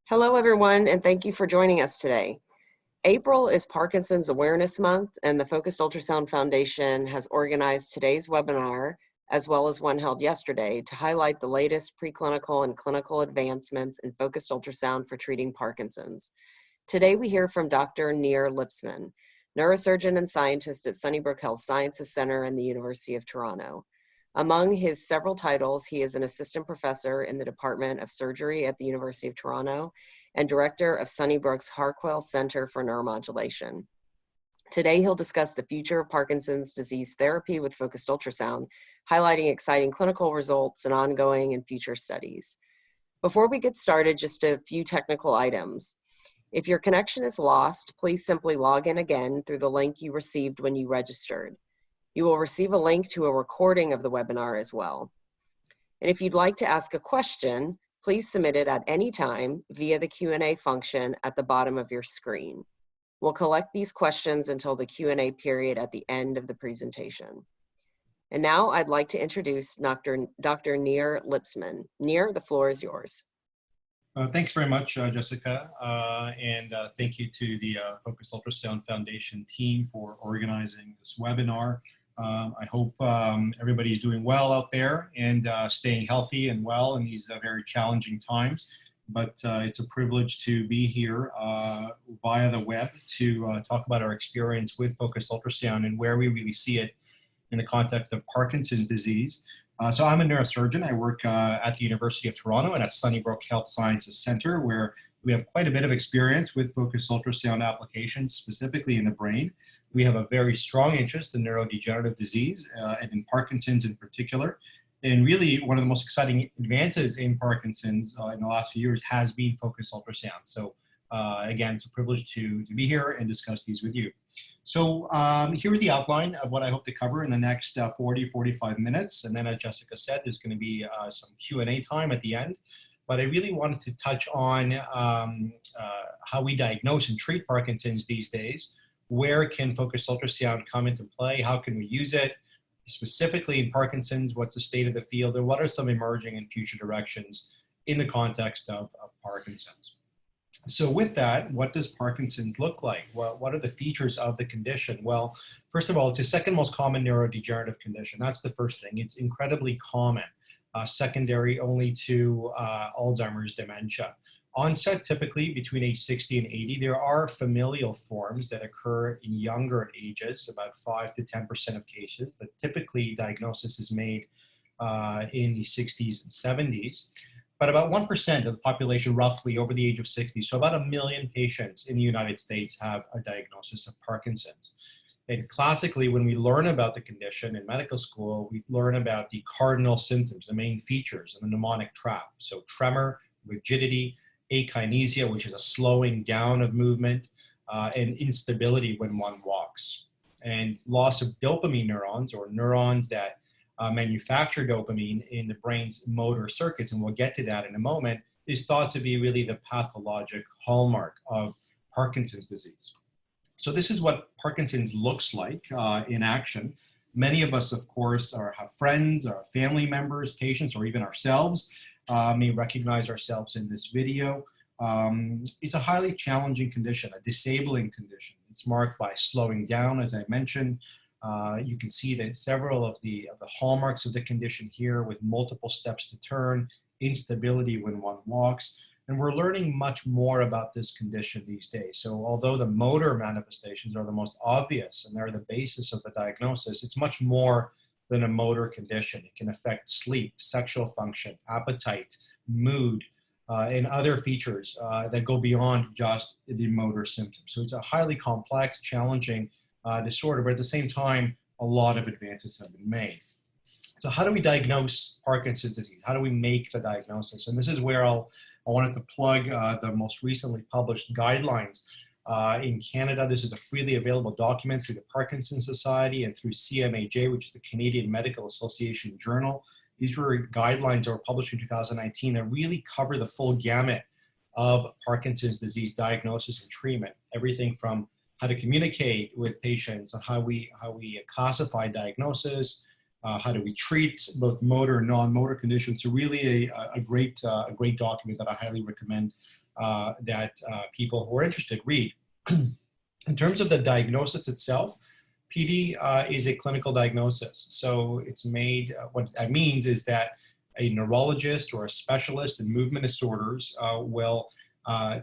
Hello, everyone, and thank you for joining us today. April is Parkinson's Awareness Month, and the Focused Ultrasound Foundation has organized today's webinar, as well as one held yesterday, to highlight the latest preclinical and clinical advancements in focused ultrasound for treating Parkinson's. Today, we hear from Dr. Nir Lipsman, neurosurgeon and scientist at Sunnybrook Health Sciences Centre and the University of Toronto. Among his several titles, he is an assistant professor in the Department of Surgery at the University of Toronto and director of Sunnybrook's Harquell Center for Neuromodulation. Today, he'll discuss the future of Parkinson's disease therapy with focused ultrasound, highlighting exciting clinical results and ongoing and future studies. Before we get started, just a few technical items. If your connection is lost, please simply log in again through the link you received when you registered. You will receive a link to a recording of the webinar as well. And if you'd like to ask a question, please submit it at any time via the Q&A function at the bottom of your screen. We'll collect these questions until the Q&A period at the end of the presentation. And now I'd like to introduce Dr. Nir Lipsman. Nir, the floor is yours. Thanks very much, Jessica, and thank you to the Focused Ultrasound Foundation team for organizing this webinar. I hope everybody's doing well out there and staying healthy and well in these very challenging times. But it's a privilege to be here via the web to talk about our experience with focused ultrasound and where we really see it in the context of Parkinson's disease. So I'm a neurosurgeon. I work at the University of Toronto and at Sunnybrook Health Sciences Centre, where we have quite a bit of experience with focused ultrasound applications, specifically in the brain. We have a very strong interest in neurodegenerative disease and in Parkinson's in particular. And really, one of the most exciting advances in Parkinson's in the last few years has been focused ultrasound. So again, it's a privilege to be here and discuss these with you. So here's the outline of what I hope to cover in the next 45 minutes. And then as Jessica said, there's going to be some Q&A time at the end. But I really wanted to touch on how we diagnose and treat Parkinson's these days. Where can focused ultrasound come into play? How can we use it? Specifically in Parkinson's, what's the state of the field? And what are some emerging and future directions in the context of Parkinson's? So with that, what does Parkinson's look like? Well, what are the features of the condition? Well, first of all, it's the second most common neurodegenerative condition. That's the first thing. It's incredibly common, secondary only to Alzheimer's dementia. Onset typically between age 60 and 80. There are familial forms that occur in younger ages, about 5 to 10% of cases, but typically diagnosis is made in the 60s and 70s. But about 1% of the population roughly over the age of 60, so about 1 million patients in the United States have a diagnosis of Parkinson's. And classically, when we learn about the condition in medical school, we learn about the cardinal symptoms, the main features of the mnemonic trap. So tremor, rigidity, akinesia, which is a slowing down of movement, and instability when one walks. And loss of dopamine neurons, or neurons that manufacture dopamine in the brain's motor circuits, and we'll get to that in a moment, is thought to be really the pathologic hallmark of Parkinson's disease. So this is what Parkinson's looks like in action. Many of us, of course, have friends, or family members, patients, or even ourselves may recognize ourselves in this video. It's a highly challenging condition, a disabling condition. It's marked by slowing down, as I mentioned. You can see that several of the hallmarks of the condition here, with multiple steps to turn, instability when one walks. And we're learning much more about this condition these days. So although the motor manifestations are the most obvious and they're the basis of the diagnosis, it's much more than a motor condition. It can affect sleep, sexual function, appetite, mood, and other features that go beyond just the motor symptoms. So it's a highly complex, challenging disorder, but at the same time, a lot of advances have been made. So how do we diagnose Parkinson's disease? How do we make the diagnosis? And this is where I wanted to plug the most recently published guidelines in Canada. This is a freely available document through the Parkinson Society and through CMAJ, which is the Canadian Medical Association Journal. These were guidelines that were published in 2019 that really cover the full gamut of Parkinson's disease diagnosis and treatment. Everything from how to communicate with patients and how we classify diagnosis, how do we treat both motor and non-motor conditions. So really a great document that I highly recommend that people who are interested read. In terms of the diagnosis itself, PD is a clinical diagnosis. So it's made, what that means is that a neurologist or a specialist in movement disorders will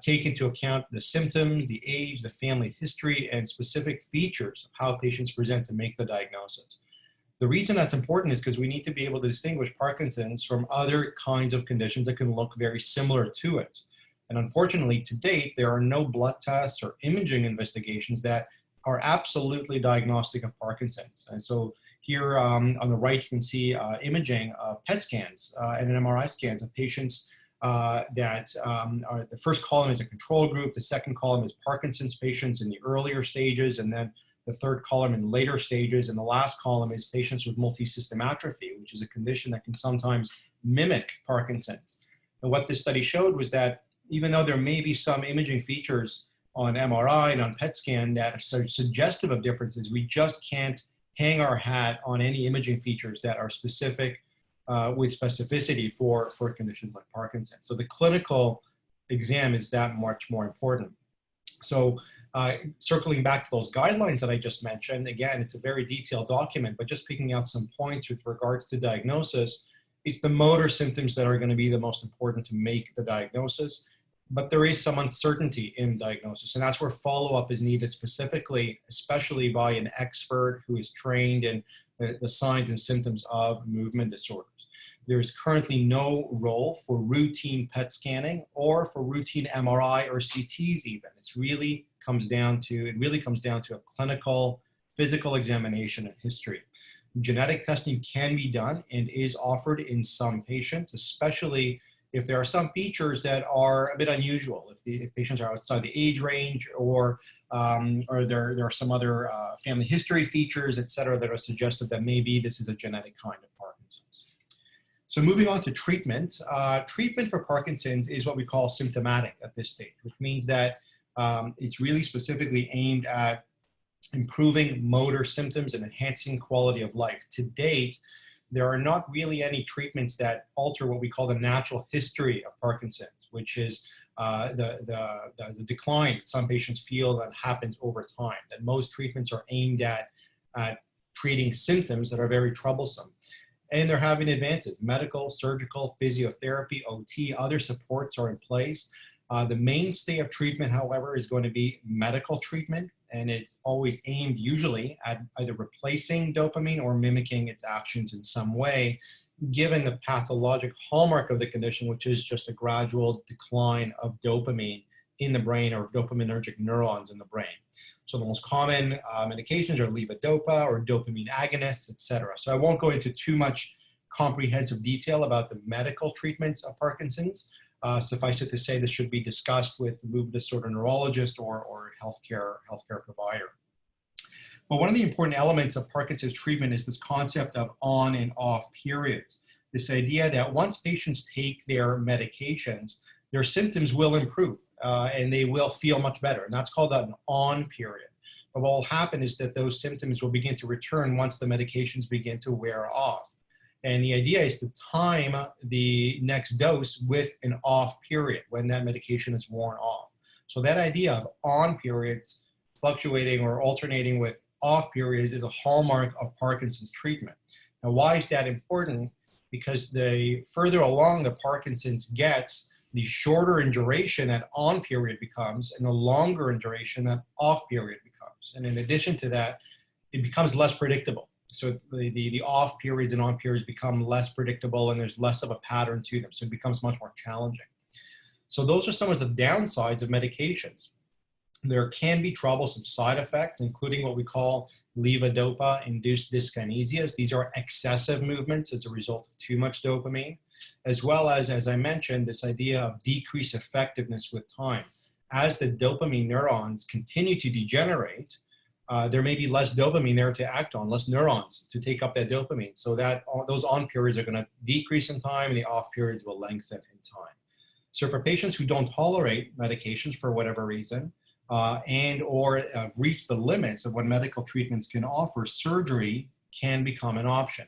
take into account the symptoms, the age, the family history, and specific features of how patients present to make the diagnosis. The reason that's important is because we need to be able to distinguish Parkinson's from other kinds of conditions that can look very similar to it. And unfortunately, to date, there are no blood tests or imaging investigations that are absolutely diagnostic of Parkinson's. And so here on the right, you can see imaging of PET scans and MRI scans of patients that are, the first column is a control group, the second column is Parkinson's patients in the earlier stages, and then the third column in later stages, and the last column is patients with multisystem atrophy, which is a condition that can sometimes mimic Parkinson's. And what this study showed was that even though there may be some imaging features on MRI and on PET scan that are suggestive of differences, we just can't hang our hat on any imaging features that are specific with specificity for conditions like Parkinson's. So the clinical exam is that much more important. So circling back to those guidelines that I just mentioned, again, it's a very detailed document, but just picking out some points with regards to diagnosis, it's the motor symptoms that are going to be the most important to make the diagnosis. But there is some uncertainty in diagnosis, and that's where follow-up is needed specifically, especially by an expert who is trained in the signs and symptoms of movement disorders. There is currently no role for routine PET scanning or for routine MRI or CTs even. It really comes down to a clinical, physical examination and history. Genetic testing can be done and is offered in some patients, especially if there are some features that are a bit unusual, if patients are outside the age range, or there are some other family history features, et cetera, that are suggestive that maybe this is a genetic kind of Parkinson's. So moving on to treatment. Treatment for Parkinson's is what we call symptomatic at this stage, which means that it's really specifically aimed at improving motor symptoms and enhancing quality of life. To date, there are not really any treatments that alter what we call the natural history of Parkinson's, which is the decline some patients feel that happens over time, that most treatments are aimed at treating symptoms that are very troublesome. And they're having advances, medical, surgical, physiotherapy, OT, other supports are in place. The mainstay of treatment, however, is going to be medical treatment, and it's always aimed usually at either replacing dopamine or mimicking its actions in some way, given the pathologic hallmark of the condition, which is just a gradual decline of dopamine in the brain, or dopaminergic neurons in the brain. So the most common medications are levodopa or dopamine agonists, et cetera. So I won't go into too much comprehensive detail about the medical treatments of Parkinson's. Suffice it to say, this should be discussed with the movement disorder neurologist or healthcare provider. But one of the important elements of Parkinson's treatment is this concept of on and off periods. This idea that once patients take their medications, their symptoms will improve and they will feel much better. And that's called an on period. But what will happen is that those symptoms will begin to return once the medications begin to wear off. And the idea is to time the next dose with an off period when that medication is worn off. So that idea of on periods fluctuating or alternating with off periods is a hallmark of Parkinson's treatment. Now, why is that important? Because the further along the Parkinson's gets, the shorter in duration that on period becomes, and the longer in duration that off period becomes. And in addition to that, it becomes less predictable. So the off periods and on periods become less predictable, and there's less of a pattern to them. So it becomes much more challenging. So those are some of the downsides of medications. There can be troublesome side effects, including what we call levodopa-induced dyskinesias. These are excessive movements as a result of too much dopamine, as well as I mentioned, this idea of decreased effectiveness with time. As the dopamine neurons continue to degenerate, there may be less dopamine there to act on, less neurons to take up that dopamine. So that those on periods are going to decrease in time, and the off periods will lengthen in time. So for patients who don't tolerate medications for whatever reason, and or reach the limits of what medical treatments can offer, surgery can become an option.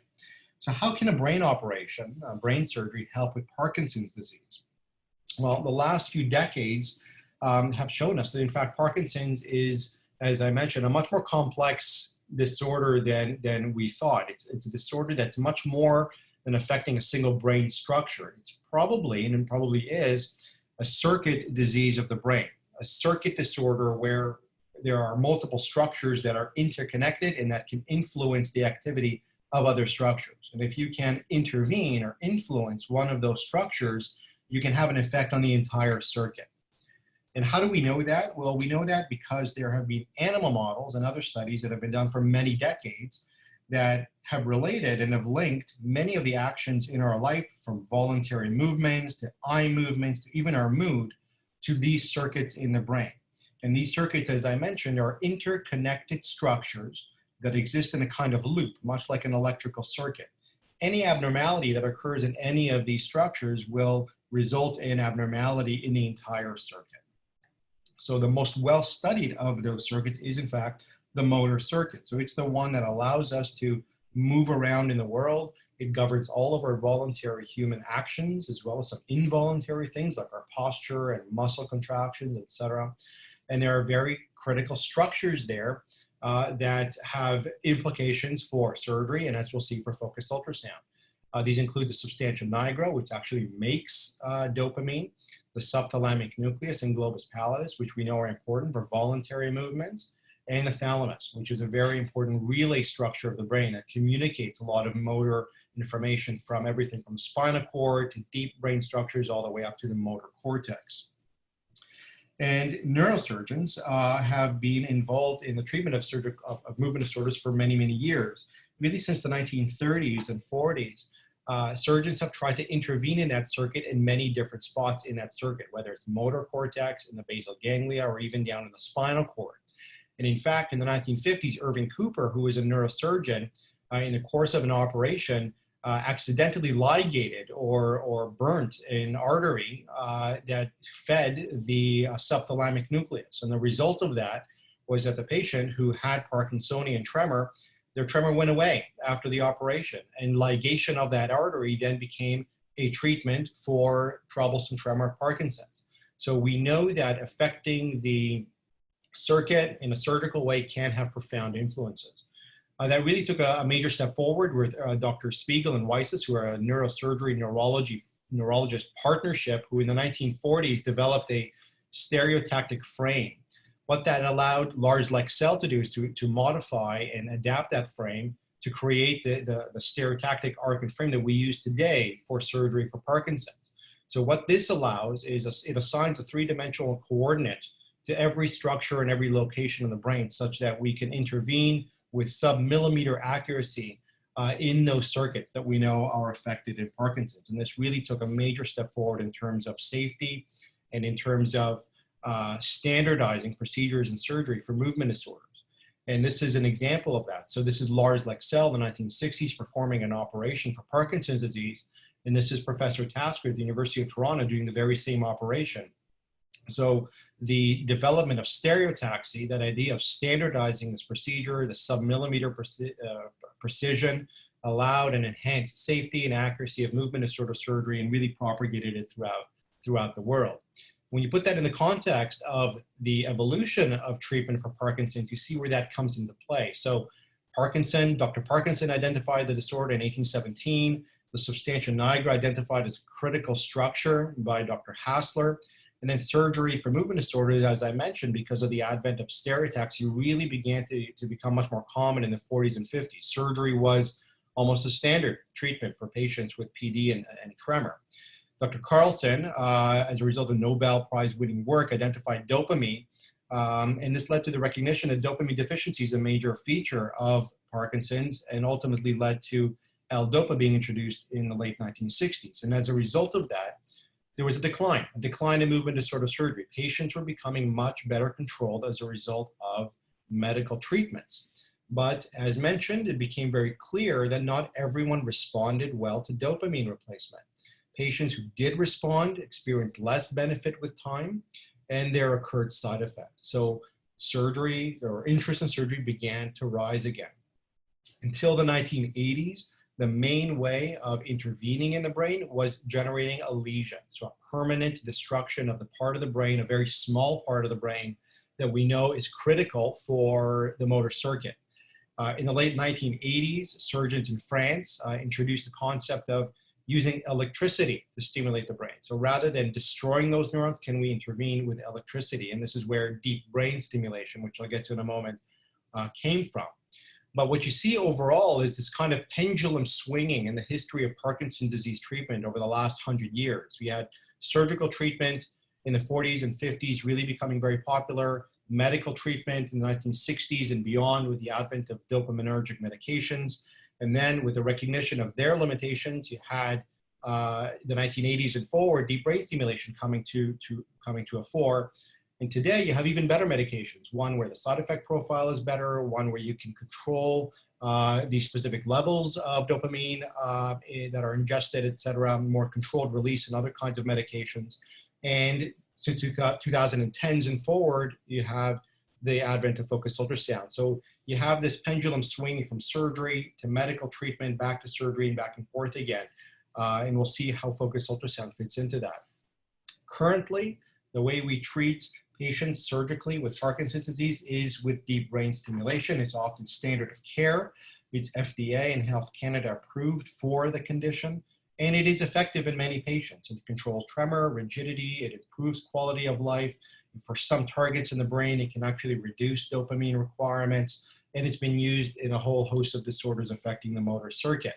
So how can a brain operation, brain surgery, help with Parkinson's disease? Well, the last few decades have shown us that, in fact, Parkinson's is, as I mentioned, a much more complex disorder than we thought. It's a disorder that's much more than affecting a single brain structure. It's probably, and it probably is, a circuit disease of the brain, a circuit disorder where there are multiple structures that are interconnected and that can influence the activity of other structures. And if you can intervene or influence one of those structures, you can have an effect on the entire circuit. And how do we know that? Well, we know that because there have been animal models and other studies that have been done for many decades that have related and have linked many of the actions in our life, from voluntary movements to eye movements to even our mood, to these circuits in the brain. And these circuits, as I mentioned, are interconnected structures that exist in a kind of loop, much like an electrical circuit. Any abnormality that occurs in any of these structures will result in abnormality in the entire circuit. So the most well-studied of those circuits is, in fact, the motor circuit. So it's the one that allows us to move around in the world. It governs all of our voluntary human actions, as well as some involuntary things like our posture and muscle contractions, etc. And there are very critical structures there that have implications for surgery, and as we'll see, for focused ultrasound. These include the substantia nigra, which actually makes dopamine, the subthalamic nucleus and globus pallidus, which we know are important for voluntary movements, and the thalamus, which is a very important relay structure of the brain that communicates a lot of motor information from everything from spinal cord to deep brain structures all the way up to the motor cortex. And neurosurgeons have been involved in the treatment of movement disorders for many, many years. Really since the 1930s and 40s, surgeons have tried to intervene in that circuit in many different spots in that circuit, whether it's motor cortex, in the basal ganglia, or even down in the spinal cord. And in fact, in the 1950s, Irving Cooper, who was a neurosurgeon, in the course of an operation, accidentally ligated or burnt an artery that fed the subthalamic nucleus. And the result of that was that the patient who had Parkinsonian tremor, their tremor went away after the operation. And ligation of that artery then became a treatment for troublesome tremor of Parkinson's. So we know that affecting the circuit in a surgical way can have profound influences. That really took a major step forward with Dr. Spiegel and Weisses, who are a neurosurgery neurologist partnership, who in the 1940s developed a stereotactic frame. What that allowed Lars Lexell to do is to modify and adapt that frame to create the stereotactic arc and frame that we use today for surgery for Parkinson's. So what this allows is it assigns a three-dimensional coordinate to every structure and every location in the brain, such that we can intervene with sub-millimeter accuracy in those circuits that we know are affected in Parkinson's. And this really took a major step forward in terms of safety and in terms of standardizing procedures and surgery for movement disorders. And this is an example of that. So this is Lars Lexell in the 1960s performing an operation for Parkinson's disease. And this is Professor Tasker at the University of Toronto doing the very same operation. So the development of stereotaxy, that idea of standardizing this procedure, the sub-millimeter precision, allowed and enhanced safety and accuracy of movement disorder surgery and really propagated it throughout the world. When you put that in the context of the evolution of treatment for Parkinson's, you see where that comes into play. So Dr. Parkinson identified the disorder in 1817. The substantia nigra identified as a critical structure by Dr. Hassler. And then surgery for movement disorders, as I mentioned, because of the advent of stereotaxy, really began to become much more common in the 40s and 50s. Surgery was almost a standard treatment for patients with PD and tremor. Dr. Carlson, as a result of Nobel Prize-winning work, identified dopamine, and this led to the recognition that dopamine deficiency is a major feature of Parkinson's, and ultimately led to L-DOPA being introduced in the late 1960s. And as a result of that, there was a decline in movement disorder surgery. Patients were becoming much better controlled as a result of medical treatments. But as mentioned, it became very clear that not everyone responded well to dopamine replacement. Patients who did respond experienced less benefit with time, and there occurred side effects. So surgery, or interest in surgery, began to rise again. Until the 1980s, the main way of intervening in the brain was generating a lesion. So a permanent destruction of the part of the brain, a very small part of the brain that we know is critical for the motor circuit. In the late 1980s, surgeons in France introduced the concept of using electricity to stimulate the brain. So rather than destroying those neurons, can we intervene with electricity? And this is where deep brain stimulation, which I'll get to in a moment, came from. But what you see overall is this kind of pendulum swinging in the history of Parkinson's disease treatment over the last 100 years. We had surgical treatment in the 40s and 50s really becoming very popular, medical treatment in the 1960s and beyond with the advent of dopaminergic medications. And then with the recognition of their limitations, you had the 1980s and forward, deep brain stimulation coming to a fore. And today you have even better medications, one where the side effect profile is better, one where you can control the specific levels of dopamine that are ingested, et cetera, more controlled release and other kinds of medications. And since 2010s and forward, you have the advent of focused ultrasound. So you have this pendulum swinging from surgery to medical treatment, back to surgery and back and forth again. And we'll see how focused ultrasound fits into that. Currently, the way we treat patients surgically with Parkinson's disease is with deep brain stimulation. It's often standard of care. It's FDA and Health Canada approved for the condition. And it is effective in many patients. It controls tremor, rigidity, it improves quality of life. And for some targets in the brain, it can actually reduce dopamine requirements. And it's been used in a whole host of disorders affecting the motor circuit.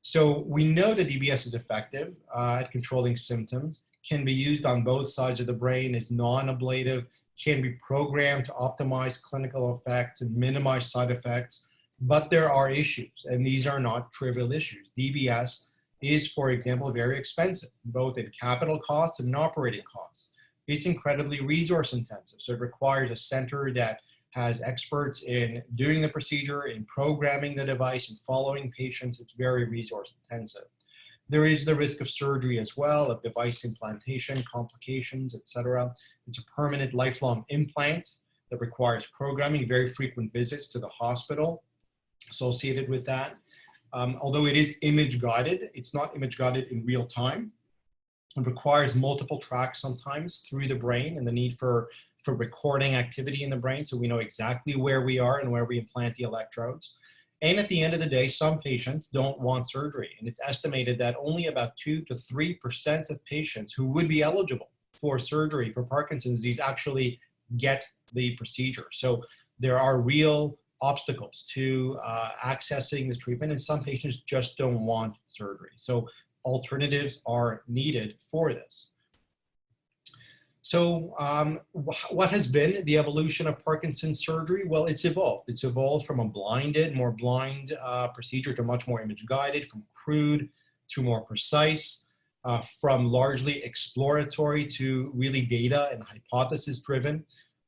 So we know that DBS is effective at controlling symptoms, can be used on both sides of the brain, is non-ablative, can be programmed to optimize clinical effects and minimize side effects. But there are issues, and these are not trivial issues. DBS is, for example, very expensive, both in capital costs and in operating costs. It's incredibly resource intensive. So it requires a center that has experts in doing the procedure, in programming the device and following patients. It's very resource intensive. There is the risk of surgery as well, of device implantation, complications, et cetera. It's a permanent lifelong implant that requires programming, very frequent visits to the hospital associated with that. Although it is image guided, it's not image guided in real time. It requires multiple tracks sometimes through the brain and the need for recording activity in the brain so we know exactly where we are and where we implant the electrodes. And at the end of the day, some patients don't want surgery. And it's estimated that only about 2 to 3% of patients who would be eligible for surgery for Parkinson's disease actually get the procedure. So there are real obstacles to accessing the treatment, and some patients just don't want surgery. So alternatives are needed for this. So what has been the evolution of Parkinson's surgery? Well, it's evolved. It's evolved from a more blind procedure to much more image guided, from crude to more precise, from largely exploratory to really data and hypothesis driven.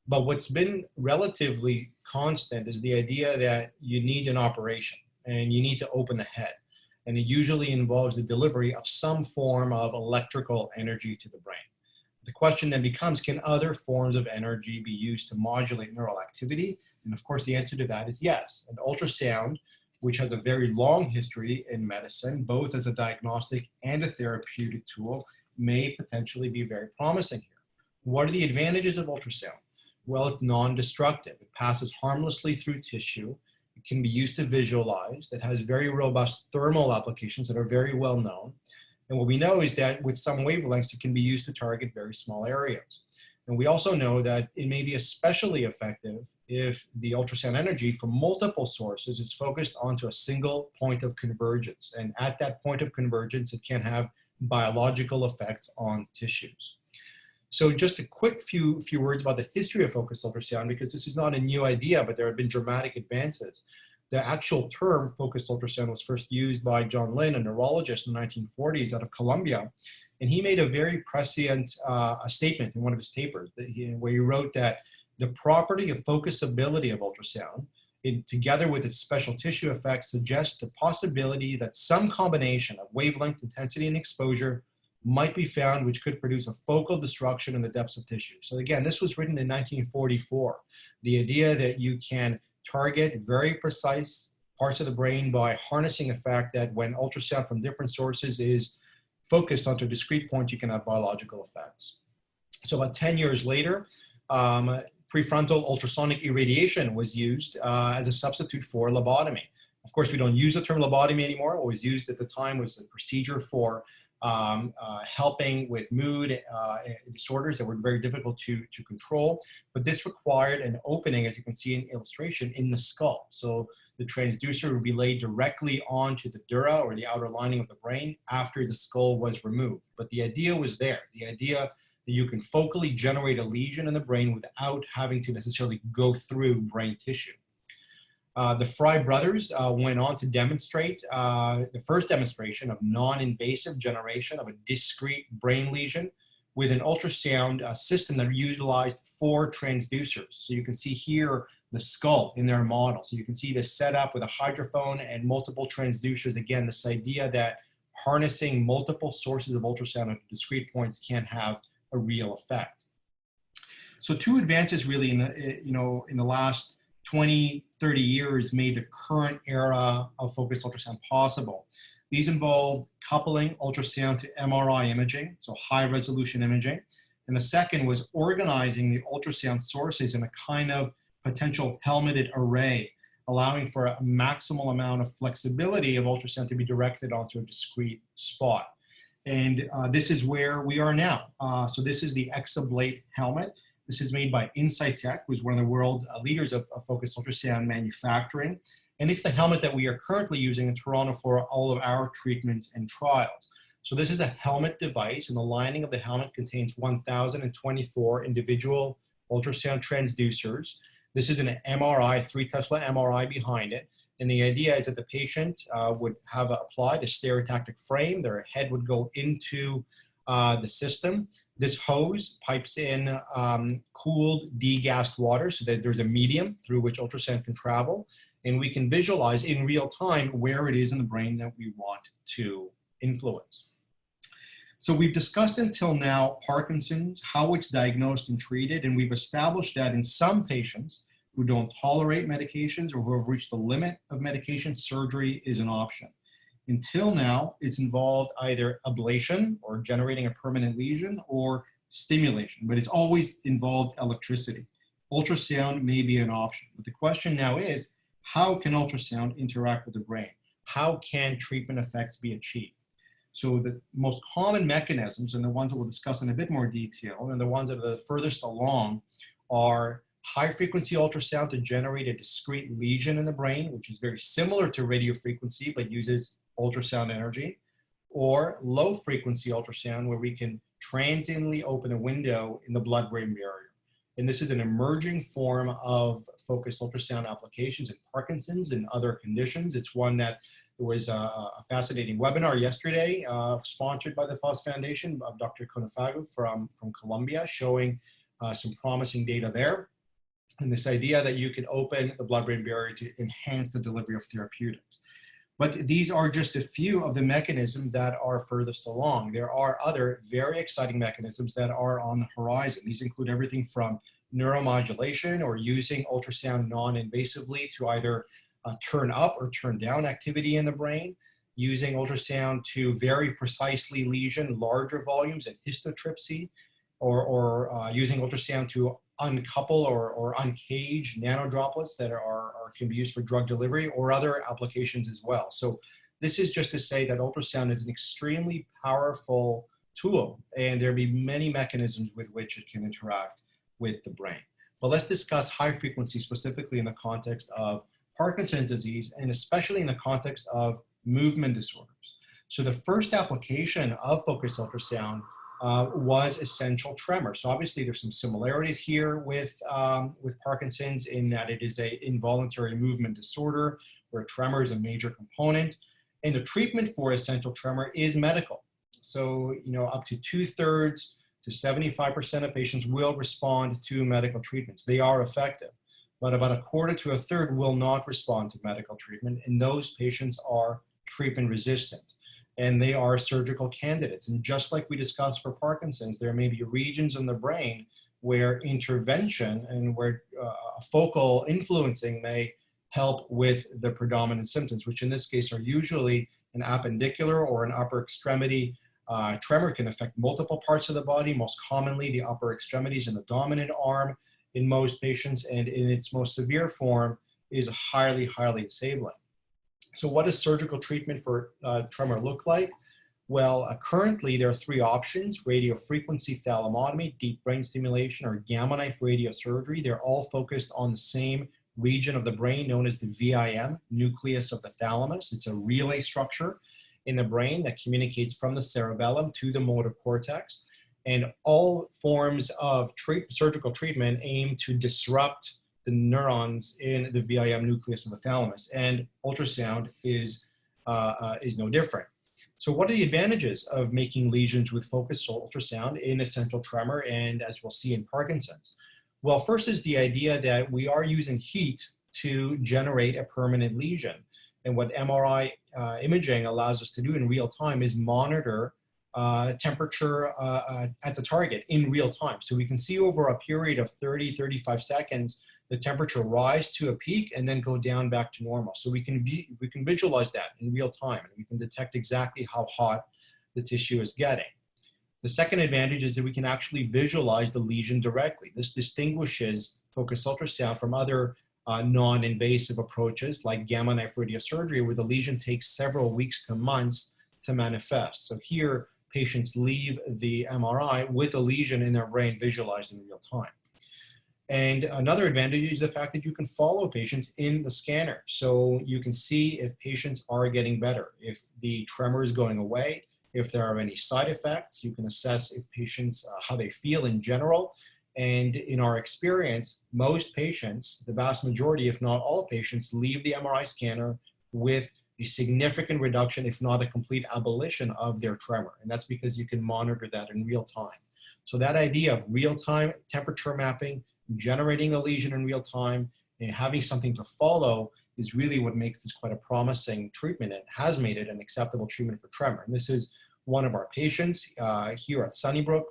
But what's been relatively constant is the idea that you need an operation and you need to open the head. And it usually involves the delivery of some form of electrical energy to the brain. The question then becomes, can other forms of energy be used to modulate neural activity? And of course, the answer to that is yes. And ultrasound, which has a very long history in medicine, both as a diagnostic and a therapeutic tool, may potentially be very promising here. What are the advantages of ultrasound? Well, it's non-destructive. It passes harmlessly through tissue. It can be used to visualize. It has very robust thermal applications that are very well known. And what we know is that with some wavelengths, it can be used to target very small areas. And we also know that it may be especially effective if the ultrasound energy from multiple sources is focused onto a single point of convergence. And at that point of convergence, it can have biological effects on tissues. So just a quick few words about the history of focused ultrasound, because this is not a new idea, but there have been dramatic advances. The actual term focused ultrasound was first used by John Lynn, a neurologist in the 1940s out of Columbia. And he made a very prescient statement in one of his papers where he wrote that the property of focusability of ultrasound, together with its special tissue effects, suggests the possibility that some combination of wavelength, intensity, and exposure might be found which could produce a focal destruction in the depths of tissue. So again, this was written in 1944. The idea that you can target very precise parts of the brain by harnessing the fact that when ultrasound from different sources is focused onto a discrete point, you can have biological effects. So about 10 years later, prefrontal ultrasonic irradiation was used as a substitute for lobotomy. Of course, we don't use the term lobotomy anymore. What was used at the time was a procedure for helping with mood disorders that were very difficult to control. But this required an opening, as you can see in the illustration, in the skull. So the transducer would be laid directly onto the dura, or the outer lining of the brain, after the skull was removed. But the idea was there. The idea that you can focally generate a lesion in the brain without having to necessarily go through brain tissue. The Fry brothers went on to demonstrate the first demonstration of non-invasive generation of a discrete brain lesion with an ultrasound system that utilized 4 transducers. So you can see here the skull in their model. So you can see this set up with a hydrophone and multiple transducers. Again, this idea that harnessing multiple sources of ultrasound at discrete points can have a real effect. So 2 advances really in the last 20, 30 years made the current era of focused ultrasound possible. These involved coupling ultrasound to MRI imaging, so high resolution imaging. And the second was organizing the ultrasound sources in a kind of potential helmeted array, allowing for a maximal amount of flexibility of ultrasound to be directed onto a discrete spot. And this is where we are now. So this is the Exablate helmet. This is made by Insightec, who's one of the world leaders of focused ultrasound manufacturing. And it's the helmet that we are currently using in Toronto for all of our treatments and trials. So this is a helmet device, and the lining of the helmet contains 1,024 individual ultrasound transducers. This is an MRI, 3 Tesla MRI behind it. And the idea is that the patient would have applied a stereotactic frame. Their head would go into the system. This hose pipes in cooled, degassed water so that there's a medium through which ultrasound can travel. And we can visualize in real time where it is in the brain that we want to influence. So we've discussed until now Parkinson's, how it's diagnosed and treated, and we've established that in some patients who don't tolerate medications or who have reached the limit of medication, surgery is an option. Until now, it's involved either ablation or generating a permanent lesion or stimulation, but it's always involved electricity. Ultrasound may be an option, but the question now is, how can ultrasound interact with the brain? How can treatment effects be achieved? So the most common mechanisms, and the ones that we'll discuss in a bit more detail, and the ones that are the furthest along, are high frequency ultrasound to generate a discrete lesion in the brain, which is very similar to radio frequency, but uses ultrasound energy, or low frequency ultrasound where we can transiently open a window in the blood-brain barrier. And this is an emerging form of focused ultrasound applications in Parkinson's and other conditions. It's one that there was a fascinating webinar yesterday sponsored by the FUSS Foundation of Dr. Konafagu from Colombia, showing some promising data there. And this idea that you can open the blood-brain barrier to enhance the delivery of therapeutics. But these are just a few of the mechanisms that are furthest along. There are other very exciting mechanisms that are on the horizon. These include everything from neuromodulation or using ultrasound non-invasively to either turn up or turn down activity in the brain, using ultrasound to very precisely lesion larger volumes and histotrypsy, or using ultrasound to uncouple or uncage nanodroplets that can be used for drug delivery, or other applications as well. So this is just to say that ultrasound is an extremely powerful tool, and there'll be many mechanisms with which it can interact with the brain. But let's discuss high frequency specifically in the context of Parkinson's disease, and especially in the context of movement disorders. So the first application of focused ultrasound was essential tremor. So obviously there's some similarities here with Parkinson's in that it is an involuntary movement disorder where tremor is a major component. And the treatment for essential tremor is medical. So, up to 2/3 to 75% of patients will respond to medical treatments. They are effective, but about 1/4 to 1/3 will not respond to medical treatment, and those patients are treatment resistant, and they are surgical candidates. And just like we discussed for Parkinson's, there may be regions in the brain where intervention and where focal influencing may help with the predominant symptoms, which in this case are usually an appendicular or an upper extremity. Tremor can affect multiple parts of the body, most commonly the upper extremities and the dominant arm in most patients, and in its most severe form is highly, highly disabling. So what does surgical treatment for tremor look like? Well, currently there are three options: radiofrequency thalamotomy, deep brain stimulation, or gamma knife radiosurgery. They're all focused on the same region of the brain known as the VIM, nucleus of the thalamus. It's a relay structure in the brain that communicates from the cerebellum to the motor cortex. And all forms of surgical treatment aim to disrupt the neurons in the VIM nucleus of the thalamus. And ultrasound is no different. So what are the advantages of making lesions with focused ultrasound in essential tremor and, as we'll see, in Parkinson's? Well, first is the idea that we are using heat to generate a permanent lesion. And what MRI imaging allows us to do in real time is monitor temperature at the target in real time. So we can see over a period of 30, 35 seconds, the temperature rise to a peak and then go down back to normal. So we can visualize that in real time, and we can detect exactly how hot the tissue is getting. The second advantage is that we can actually visualize the lesion directly. This distinguishes focused ultrasound from other non-invasive approaches like gamma knife radiosurgery, where the lesion takes several weeks to months to manifest. So here, patients leave the MRI with a lesion in their brain visualized in real time. And another advantage is the fact that you can follow patients in the scanner. So you can see if patients are getting better, if the tremor is going away, if there are any side effects. You can assess if patients, how they feel in general. And in our experience, most patients, the vast majority, if not all patients, leave the MRI scanner with a significant reduction, if not a complete abolition of their tremor. And that's because you can monitor that in real time. So that idea of real-time temperature mapping, generating a lesion in real time, and having something to follow is really what makes this quite a promising treatment and has made it an acceptable treatment for tremor. And this is one of our patients here at Sunnybrook.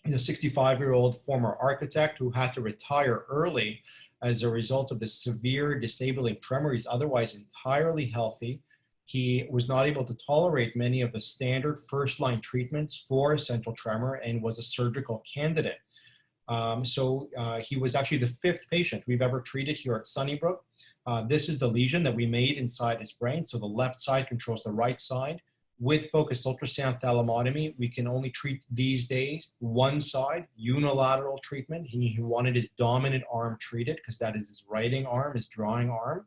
He's a 65-year-old former architect who had to retire early as a result of this severe disabling tremor. He's otherwise entirely healthy. He was not able to tolerate many of the standard first-line treatments for essential tremor and was a surgical candidate. He was actually the fifth patient we've ever treated here at Sunnybrook. This is the lesion that we made inside his brain. So the left side controls the right side. With focused ultrasound thalamotomy, we can only treat these days one side, unilateral treatment. He wanted his dominant arm treated because that is his writing arm, his drawing arm.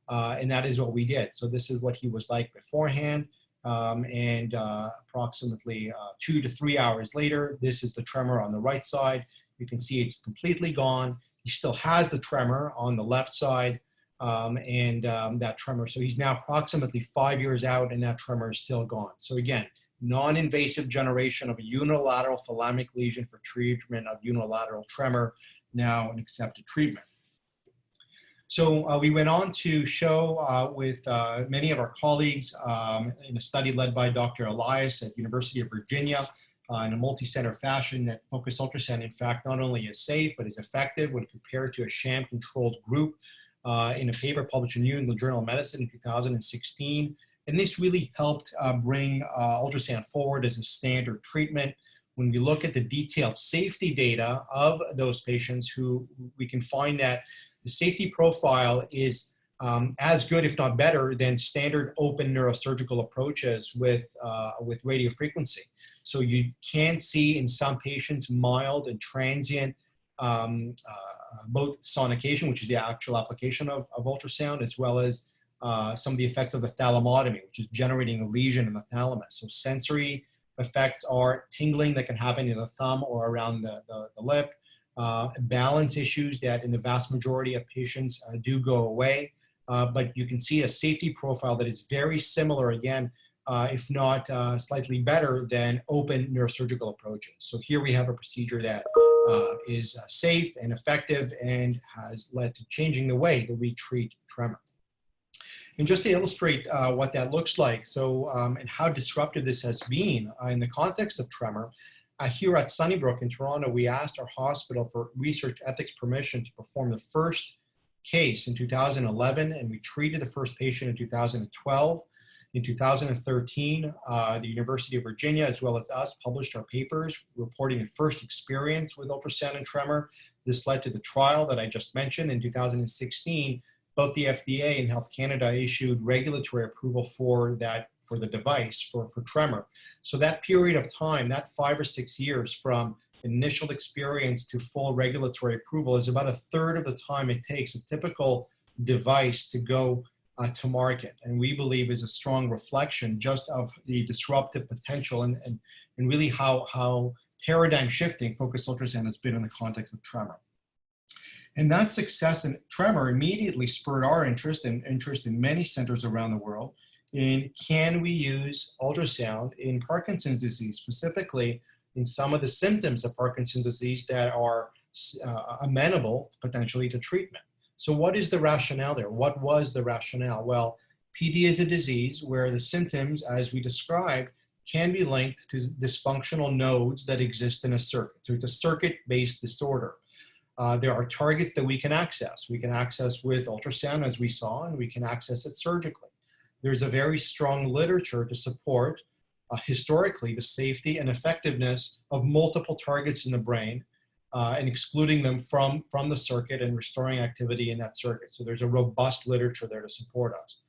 And that is what we did. So this is what he was like beforehand. Approximately 2 to 3 hours later, this is the tremor on the right side. You can see it's completely gone. He still has the tremor on the left side that tremor. So he's now approximately 5 years out and that tremor is still gone. So again, non-invasive generation of a unilateral thalamic lesion for treatment of unilateral tremor, now an accepted treatment. So we went on to show with many of our colleagues in a study led by Dr. Elias at University of Virginia in a multi-center fashion that focused ultrasound, in fact, not only is safe, but is effective when compared to a sham-controlled group in a paper published in New England Journal of Medicine in 2016. And this really helped bring ultrasound forward as a standard treatment. When we look at the detailed safety data of those patients, we can find that the safety profile is as good, if not better, than standard open neurosurgical approaches with radiofrequency. So you can see in some patients mild and transient both sonication, which is the actual application of ultrasound, as well as some of the effects of the thalamotomy, which is generating a lesion in the thalamus. So sensory effects are tingling that can happen in the thumb or around the lip, balance issues that in the vast majority of patients do go away. But you can see a safety profile that is very similar, again, if not slightly better than open neurosurgical approaches. So here we have a procedure that is safe and effective and has led to changing the way that we treat tremor. And just to illustrate what that looks like, and how disruptive this has been in the context of tremor, here at Sunnybrook in Toronto, we asked our hospital for research ethics permission to perform the first case in 2011, and we treated the first patient in 2012. In 2013, the University of Virginia, as well as us, published our papers reporting the first experience with ultrasound and tremor. This led to the trial that I just mentioned. In 2016, both the FDA and Health Canada issued regulatory approval for the device for tremor. So that period of time, that 5 or 6 years from initial experience to full regulatory approval, is about a third of the time it takes a typical device to go to market, and we believe is a strong reflection just of the disruptive potential and really how paradigm shifting focused ultrasound has been in the context of tremor. And that success in tremor immediately spurred our interest and interest in many centers around the world in, can we use ultrasound in Parkinson's disease, specifically in some of the symptoms of Parkinson's disease that are amenable potentially to treatment. So what is the rationale there? What was the rationale? Well, PD is a disease where the symptoms, as we described, can be linked to dysfunctional nodes that exist in a circuit. So it's a circuit-based disorder. There are targets that we can access. We can access with ultrasound, as we saw, and we can access it surgically. There's a very strong literature to support, historically, the safety and effectiveness of multiple targets in the brain, and excluding them from the circuit and restoring activity in that circuit. So there's a robust literature there to support us.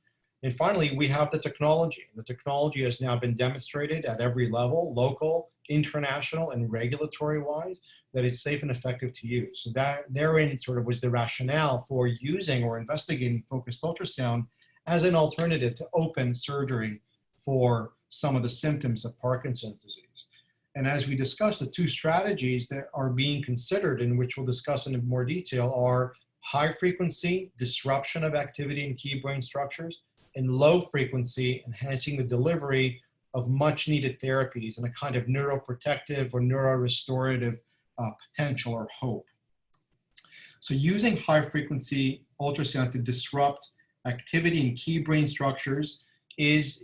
And finally, we have the technology. The technology has now been demonstrated at every level, local, international, and regulatory-wise, that it's safe and effective to use. So that therein sort of was the rationale for using or investigating focused ultrasound as an alternative to open surgery for some of the symptoms of Parkinson's disease. And as we discussed, the two strategies that are being considered, and which we'll discuss in more detail, are high frequency disruption of activity in key brain structures, and low frequency enhancing the delivery of much needed therapies and a kind of neuroprotective or neurorestorative potential or hope. So using high frequency ultrasound to disrupt activity in key brain structures is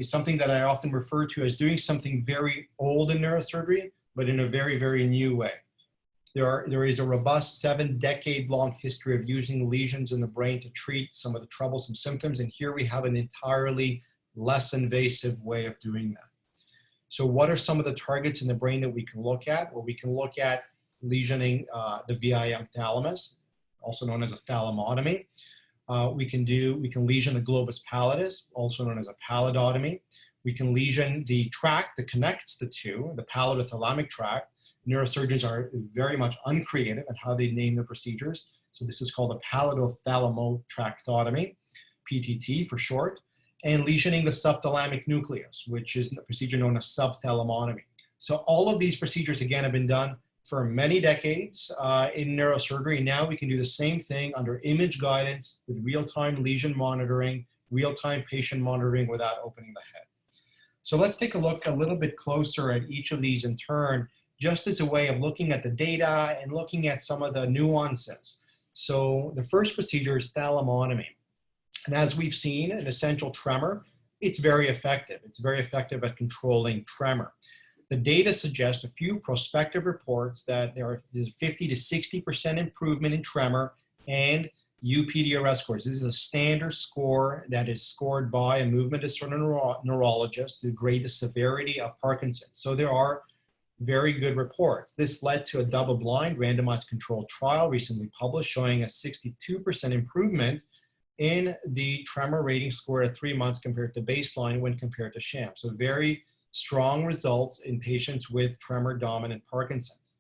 something that I often refer to as doing something very old in neurosurgery, but in a very, very new way. There is a robust 7-decade-long history of using lesions in the brain to treat some of the troublesome symptoms, and here we have an entirely less invasive way of doing that. So what are some of the targets in the brain that we can look at? Well, we can look at lesioning the VIM thalamus, also known as a thalamotomy. We can lesion the globus pallidus, also known as a pallidotomy. We can lesion the tract that connects the two, the pallidothalamic tract. Neurosurgeons are very much uncreative in how they name their procedures. So this is called a pallidothalamo-tractotomy, PTT for short, and lesioning the subthalamic nucleus, which is a procedure known as subthalamotomy. So all of these procedures, again, have been done for many decades in neurosurgery. Now we can do the same thing under image guidance with real-time lesion monitoring, real-time patient monitoring without opening the head. So let's take a look a little bit closer at each of these in turn, just as a way of looking at the data and looking at some of the nuances. So the first procedure is thalamotomy. And as we've seen in essential tremor, it's very effective. It's very effective at controlling tremor. The data suggest a few prospective reports that there are 50 to 60% improvement in tremor and UPDRS scores. This is a standard score that is scored by a movement disorder neurologist to grade the severity of Parkinson's. So there are very good reports. This led to a double-blind randomized controlled trial recently published showing a 62% improvement in the tremor rating score at 3 months compared to baseline when compared to sham. So very strong results in patients with tremor-dominant Parkinson's.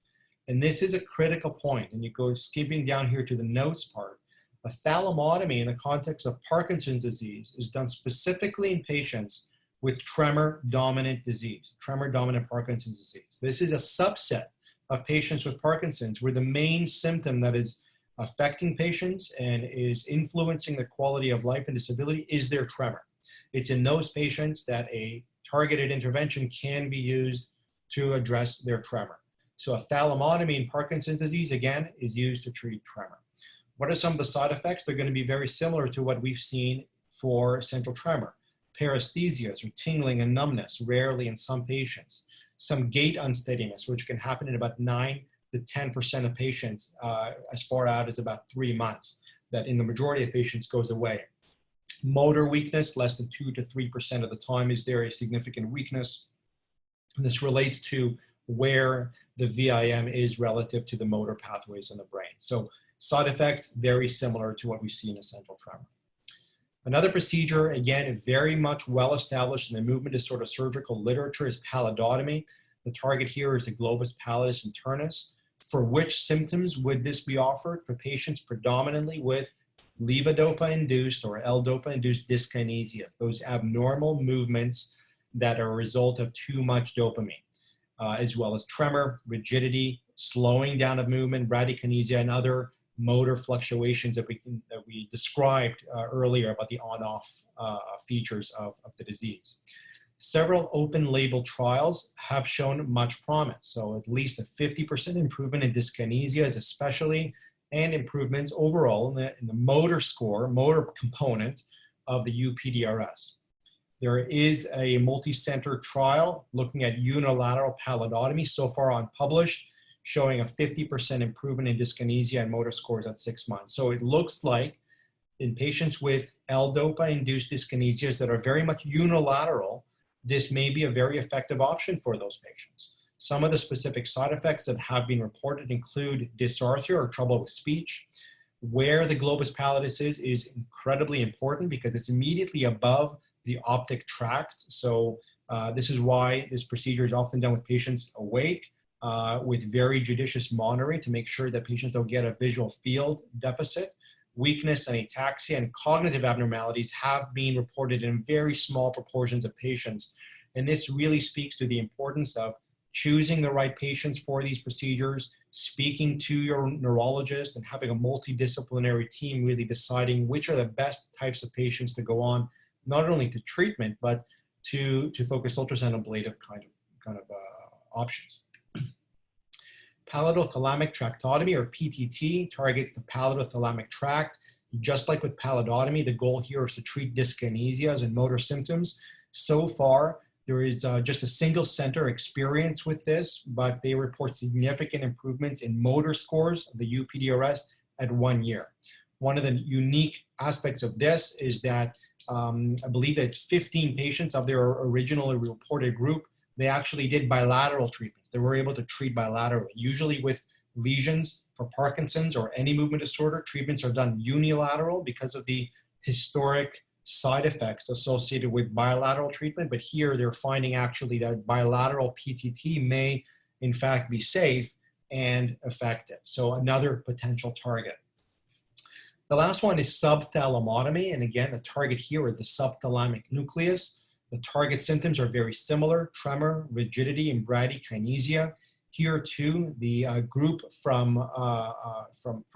And this is a critical point, and you go skipping down here to the notes part. A thalamotomy in the context of Parkinson's disease is done specifically in patients with tremor-dominant disease, tremor-dominant Parkinson's disease. This is a subset of patients with Parkinson's where the main symptom that is affecting patients and is influencing the quality of life and disability is their tremor. It's in those patients that a targeted intervention can be used to address their tremor. So a thalamotomy in Parkinson's disease, again, is used to treat tremor. What are some of the side effects? They're going to be very similar to what we've seen for central tremor. Paresthesias or tingling and numbness, rarely in some patients. Some gait unsteadiness, which can happen in about 9 to 10% of patients as far out as about 3 months. that in the majority of patients goes away. Motor weakness, less than 2 to 3% of the time is there a significant weakness. And this relates to where the VIM is relative to the motor pathways in the brain. So side effects, very similar to what we see in essential tremor. Another procedure, again, very much well established in the movement disorder surgical literature, is pallidotomy. The target here is the globus pallidus internus. For which symptoms would this be offered? For patients predominantly with levodopa-induced or L-dopa-induced dyskinesia, those abnormal movements that are a result of too much dopamine, as well as tremor, rigidity, slowing down of movement, bradykinesia, and other motor fluctuations that we described earlier about the on-off features of the disease. Several open label trials have shown much promise. So at least a 50% improvement in dyskinesias especially, and improvements overall in the motor score, motor component of the UPDRS. There is a multi-center trial looking at unilateral pallidotomy, so far unpublished, showing a 50% improvement in dyskinesia and motor scores at 6 months. So it looks like in patients with L-dopa-induced dyskinesias that are very much unilateral, this may be a very effective option for those patients. Some of the specific side effects that have been reported include dysarthria or trouble with speech. Where the globus pallidus is incredibly important because it's immediately above the optic tract. So this is why this procedure is often done with patients awake, with very judicious monitoring to make sure that patients don't get a visual field deficit. Weakness and ataxia and cognitive abnormalities have been reported in very small proportions of patients. And this really speaks to the importance of choosing the right patients for these procedures, speaking to your neurologist, and having a multidisciplinary team really deciding which are the best types of patients to go on, not only to treatment, but to focused ultrasound ablative kind of options. Pallidothalamic tractotomy, or PTT, targets the pallidothalamic tract. Just like with pallidotomy, the goal here is to treat dyskinesias and motor symptoms. So far, there is just a single center experience with this, but they report significant improvements in motor scores of the UPDRS at 1 year. One of the unique aspects of this is that I believe that it's 15 patients of their originally reported group. They actually did bilateral treatments. They were able to treat bilaterally. Usually with lesions for Parkinson's or any movement disorder, treatments are done unilateral because of the historic side effects associated with bilateral treatment. But here they're finding actually that bilateral PTT may in fact be safe and effective. So another potential target. The last one is subthalamotomy. And again, the target here is the subthalamic nucleus. The target symptoms are very similar: tremor, rigidity, and bradykinesia. Here too, the group from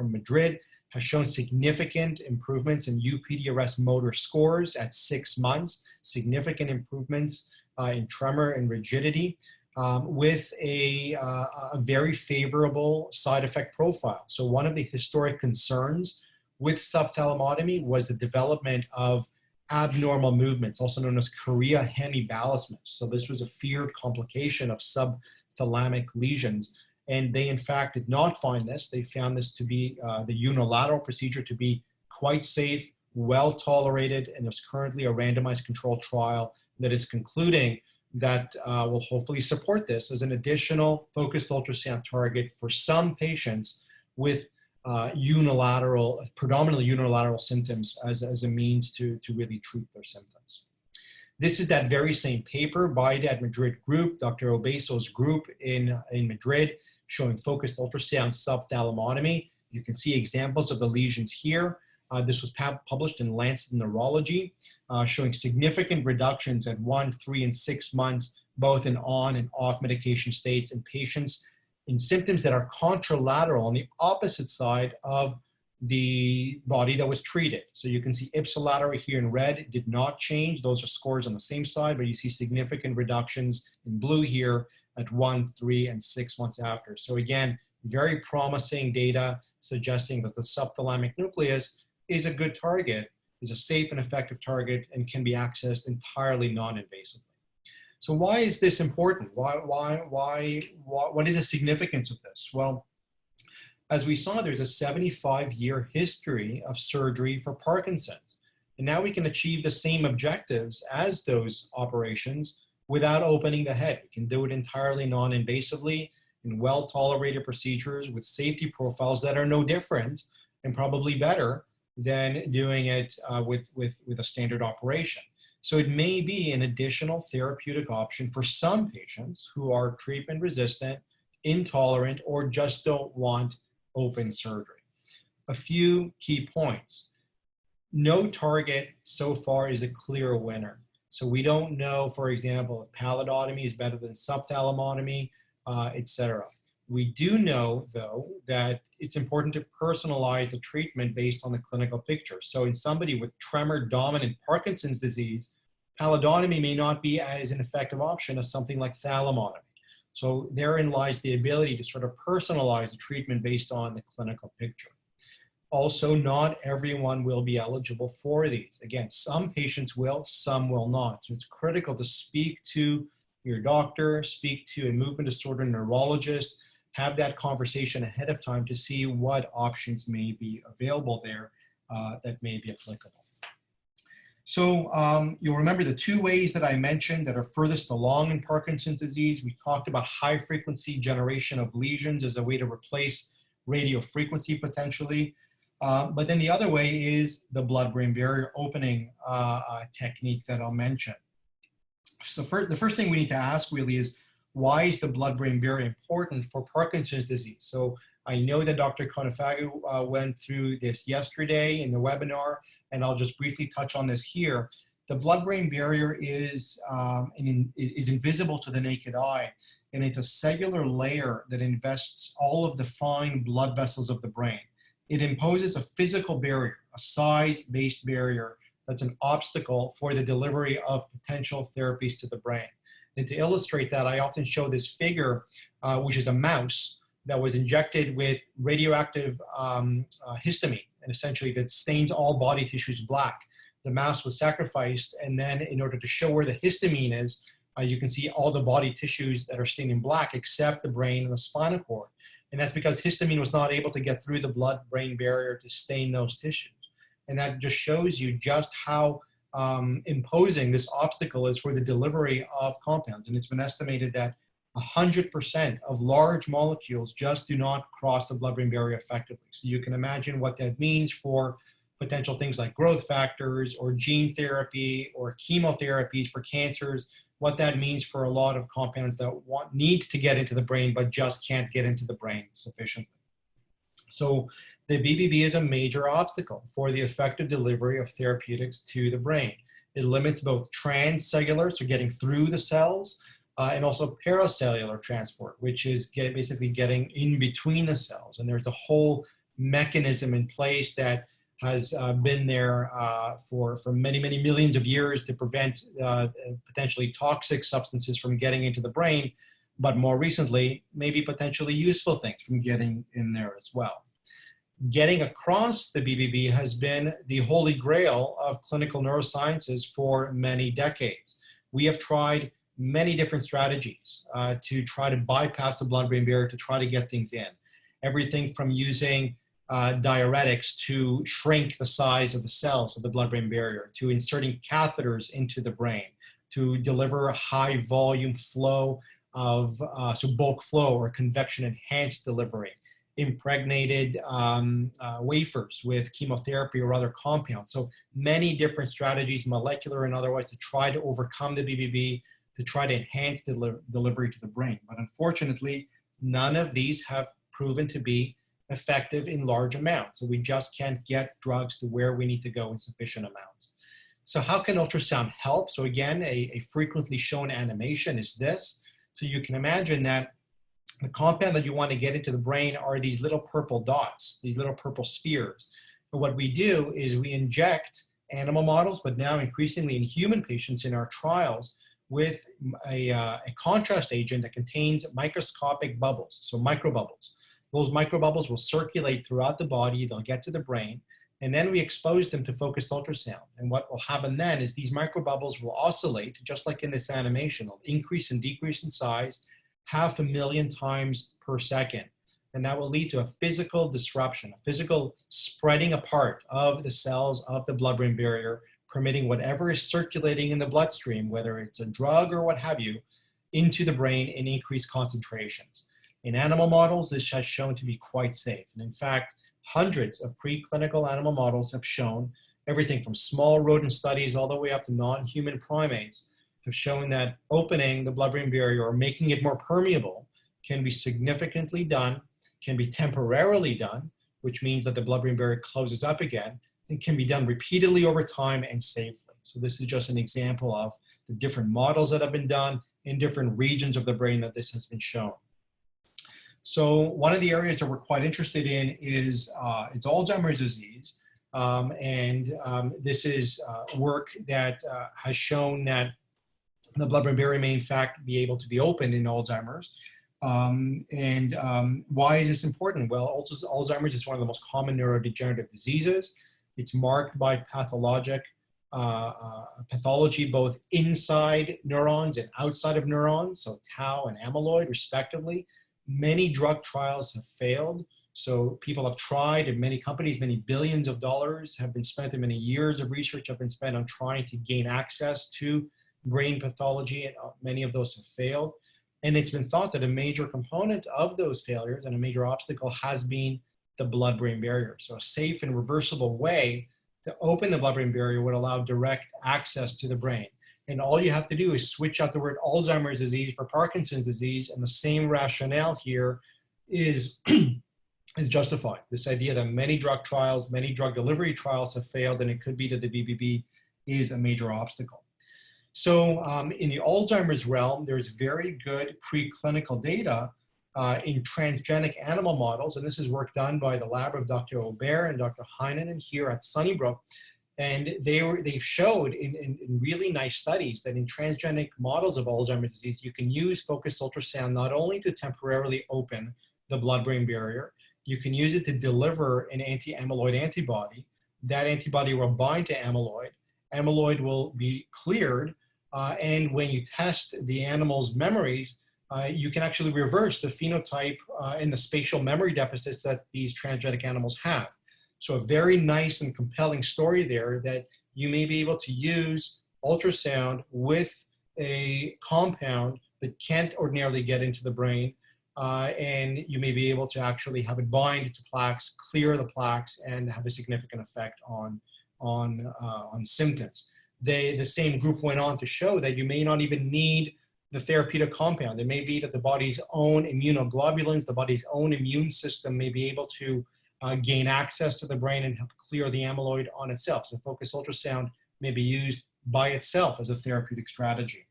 Madrid has shown significant improvements in UPDRS motor scores at 6 months, significant improvements in tremor and rigidity, with a very favorable side effect profile. So one of the historic concerns with subthalamotomy was the development of abnormal movements, also known as chorea hemibalismus. So this was a feared complication of subthalamic lesions. And they, in fact, did not find this. They found this to be the unilateral procedure to be quite safe, well tolerated, and there's currently a randomized controlled trial that is concluding that will hopefully support this as an additional focused ultrasound target for some patients with predominantly unilateral symptoms as a means to really treat their symptoms. This is that very same paper by that Madrid group, Dr. Obeso's group in Madrid, showing focused ultrasound subthalamotomy. You can see examples of the lesions here. This was published in Lancet Neurology, showing significant reductions at 1, 3, and 6 months, both in on and off medication states in patients in symptoms that are contralateral on the opposite side of the body that was treated. So you can see ipsilateral here in red, it did not change. Those are scores on the same side, but you see significant reductions in blue here at 1, 3, and 6 months after. So again, very promising data suggesting that the subthalamic nucleus is a good target, is a safe and effective target, and can be accessed entirely non-invasively. So why is this important? What is the significance of this? Well, As we saw, there's a 75-year history of surgery for Parkinson's. And now we can achieve the same objectives as those operations without opening the head. We can do it entirely non-invasively in well-tolerated procedures with safety profiles that are no different and probably better than doing it with a standard operation. So it may be an additional therapeutic option for some patients who are treatment resistant, intolerant, or just don't want open surgery. A few key points. No target so far is a clear winner. So we don't know, for example, if pallidotomy is better than subthalamotomy, etc. We do know, though, that it's important to personalize the treatment based on the clinical picture. So in somebody with tremor-dominant Parkinson's disease, pallidotomy may not be as an effective option as something like thalamotomy. So therein lies the ability to sort of personalize the treatment based on the clinical picture. Also, not everyone will be eligible for these. Again, some patients will, some will not. So it's critical to speak to your doctor, speak to a movement disorder neurologist, have that conversation ahead of time to see what options may be available there that may be applicable. So you'll remember the two ways that I mentioned that are furthest along in Parkinson's disease. We talked about high frequency generation of lesions as a way to replace radio frequency potentially. But then the other way is the blood-brain barrier opening technique that I'll mention. So the first thing we need to ask really is, why is the blood-brain barrier important for Parkinson's disease? So I know that Dr. Konefagu went through this yesterday in the webinar, and I'll just briefly touch on this here. The blood-brain barrier is invisible to the naked eye, and it's a cellular layer that invests all of the fine blood vessels of the brain. It imposes a physical barrier, a size-based barrier that's an obstacle for the delivery of potential therapies to the brain. And to illustrate that, I often show this figure, which is a mouse that was injected with radioactive histamine, and essentially that stains all body tissues black. The mouse was sacrificed, and then in order to show where the histamine is, you can see all the body tissues that are stained in black except the brain and the spinal cord. And that's because histamine was not able to get through the blood-brain barrier to stain those tissues. And that just shows you just how imposing this obstacle is for the delivery of compounds. And it's been estimated that 100% of large molecules just do not cross the blood-brain barrier effectively. So you can imagine what that means for potential things like growth factors or gene therapy or chemotherapies for cancers, what that means for a lot of compounds that need to get into the brain but just can't get into the brain sufficiently. So the BBB is a major obstacle for the effective delivery of therapeutics to the brain. It limits both transcellular, so getting through the cells, and also paracellular transport, which is basically getting in between the cells. And there's a whole mechanism in place that has been there for many, many millions of years to prevent potentially toxic substances from getting into the brain, but more recently, maybe potentially useful things from getting in there as well. Getting across the BBB has been the holy grail of clinical neurosciences for many decades. We have tried many different strategies to try to bypass the blood-brain barrier to try to get things in. Everything from using diuretics to shrink the size of the cells of the blood-brain barrier, to inserting catheters into the brain, to deliver a high volume flow of, so bulk flow or convection-enhanced delivery, impregnated wafers with chemotherapy or other compounds. So many different strategies, molecular and otherwise, to try to overcome the BBB, to try to enhance the delivery to the brain. But unfortunately, none of these have proven to be effective in large amounts. So we just can't get drugs to where we need to go in sufficient amounts. So how can ultrasound help? So again, a frequently shown animation is this. So you can imagine that the compound that you want to get into the brain are these little purple dots, these little purple spheres. And what we do is we inject animal models, but now increasingly in human patients in our trials, with a contrast agent that contains microscopic bubbles, so microbubbles. Those microbubbles will circulate throughout the body, they'll get to the brain, and then we expose them to focused ultrasound. And what will happen then is these microbubbles will oscillate, just like in this animation. They'll increase and decrease in size 500,000 times per second. and that will lead to a physical disruption, a physical spreading apart of the cells of the blood-brain barrier, permitting whatever is circulating in the bloodstream, whether it's a drug or what have you, into the brain in increased concentrations. In animal models, this has shown to be quite safe. And in fact, hundreds of preclinical animal models have shown, everything from small rodent studies all the way up to non-human primates, have shown that opening the blood-brain barrier or making it more permeable can be significantly done, can be temporarily done, which means that the blood-brain barrier closes up again, and can be done repeatedly over time and safely. So this is just an example of the different models that have been done in different regions of the brain that this has been shown. So one of the areas that we're quite interested in is it's Alzheimer's disease. This is work that has shown that the blood-brain barrier may in fact be able to be opened in Alzheimer's. Why is this important? Well, Alzheimer's is one of the most common neurodegenerative diseases. It's marked by pathology both inside neurons and outside of neurons, so tau and amyloid respectively. Many drug trials have failed. So people have tried, and many companies, many billions of dollars have been spent, and many years of research have been spent on trying to gain access to brain pathology, and many of those have failed. And it's been thought that a major component of those failures and a major obstacle has been the blood-brain barrier. So a safe and reversible way to open the blood-brain barrier would allow direct access to the brain. And all you have to do is switch out the word Alzheimer's disease for Parkinson's disease, and the same rationale here is justified. This idea that many drug trials, many drug delivery trials have failed, and it could be that the BBB is a major obstacle. So in the Alzheimer's realm, there's very good preclinical data in transgenic animal models, and this is work done by the lab of Dr. Aubert and Dr. Heinonen here at Sunnybrook. And they've showed in really nice studies that in transgenic models of Alzheimer's disease, you can use focused ultrasound not only to temporarily open the blood-brain barrier, you can use it to deliver an anti-amyloid antibody. That antibody will bind to amyloid. Amyloid will be cleared, and when you test the animal's memories, you can actually reverse the phenotype and the spatial memory deficits that these transgenic animals have. So a very nice and compelling story there that you may be able to use ultrasound with a compound that can't ordinarily get into the brain, and you may be able to actually have it bind to plaques, clear the plaques, and have a significant effect on symptoms. The same group went on to show that you may not even need the therapeutic compound. It may be that the body's own immunoglobulins, the body's own immune system may be able to gain access to the brain and help clear the amyloid on itself. So focused ultrasound may be used by itself as a therapeutic strategy.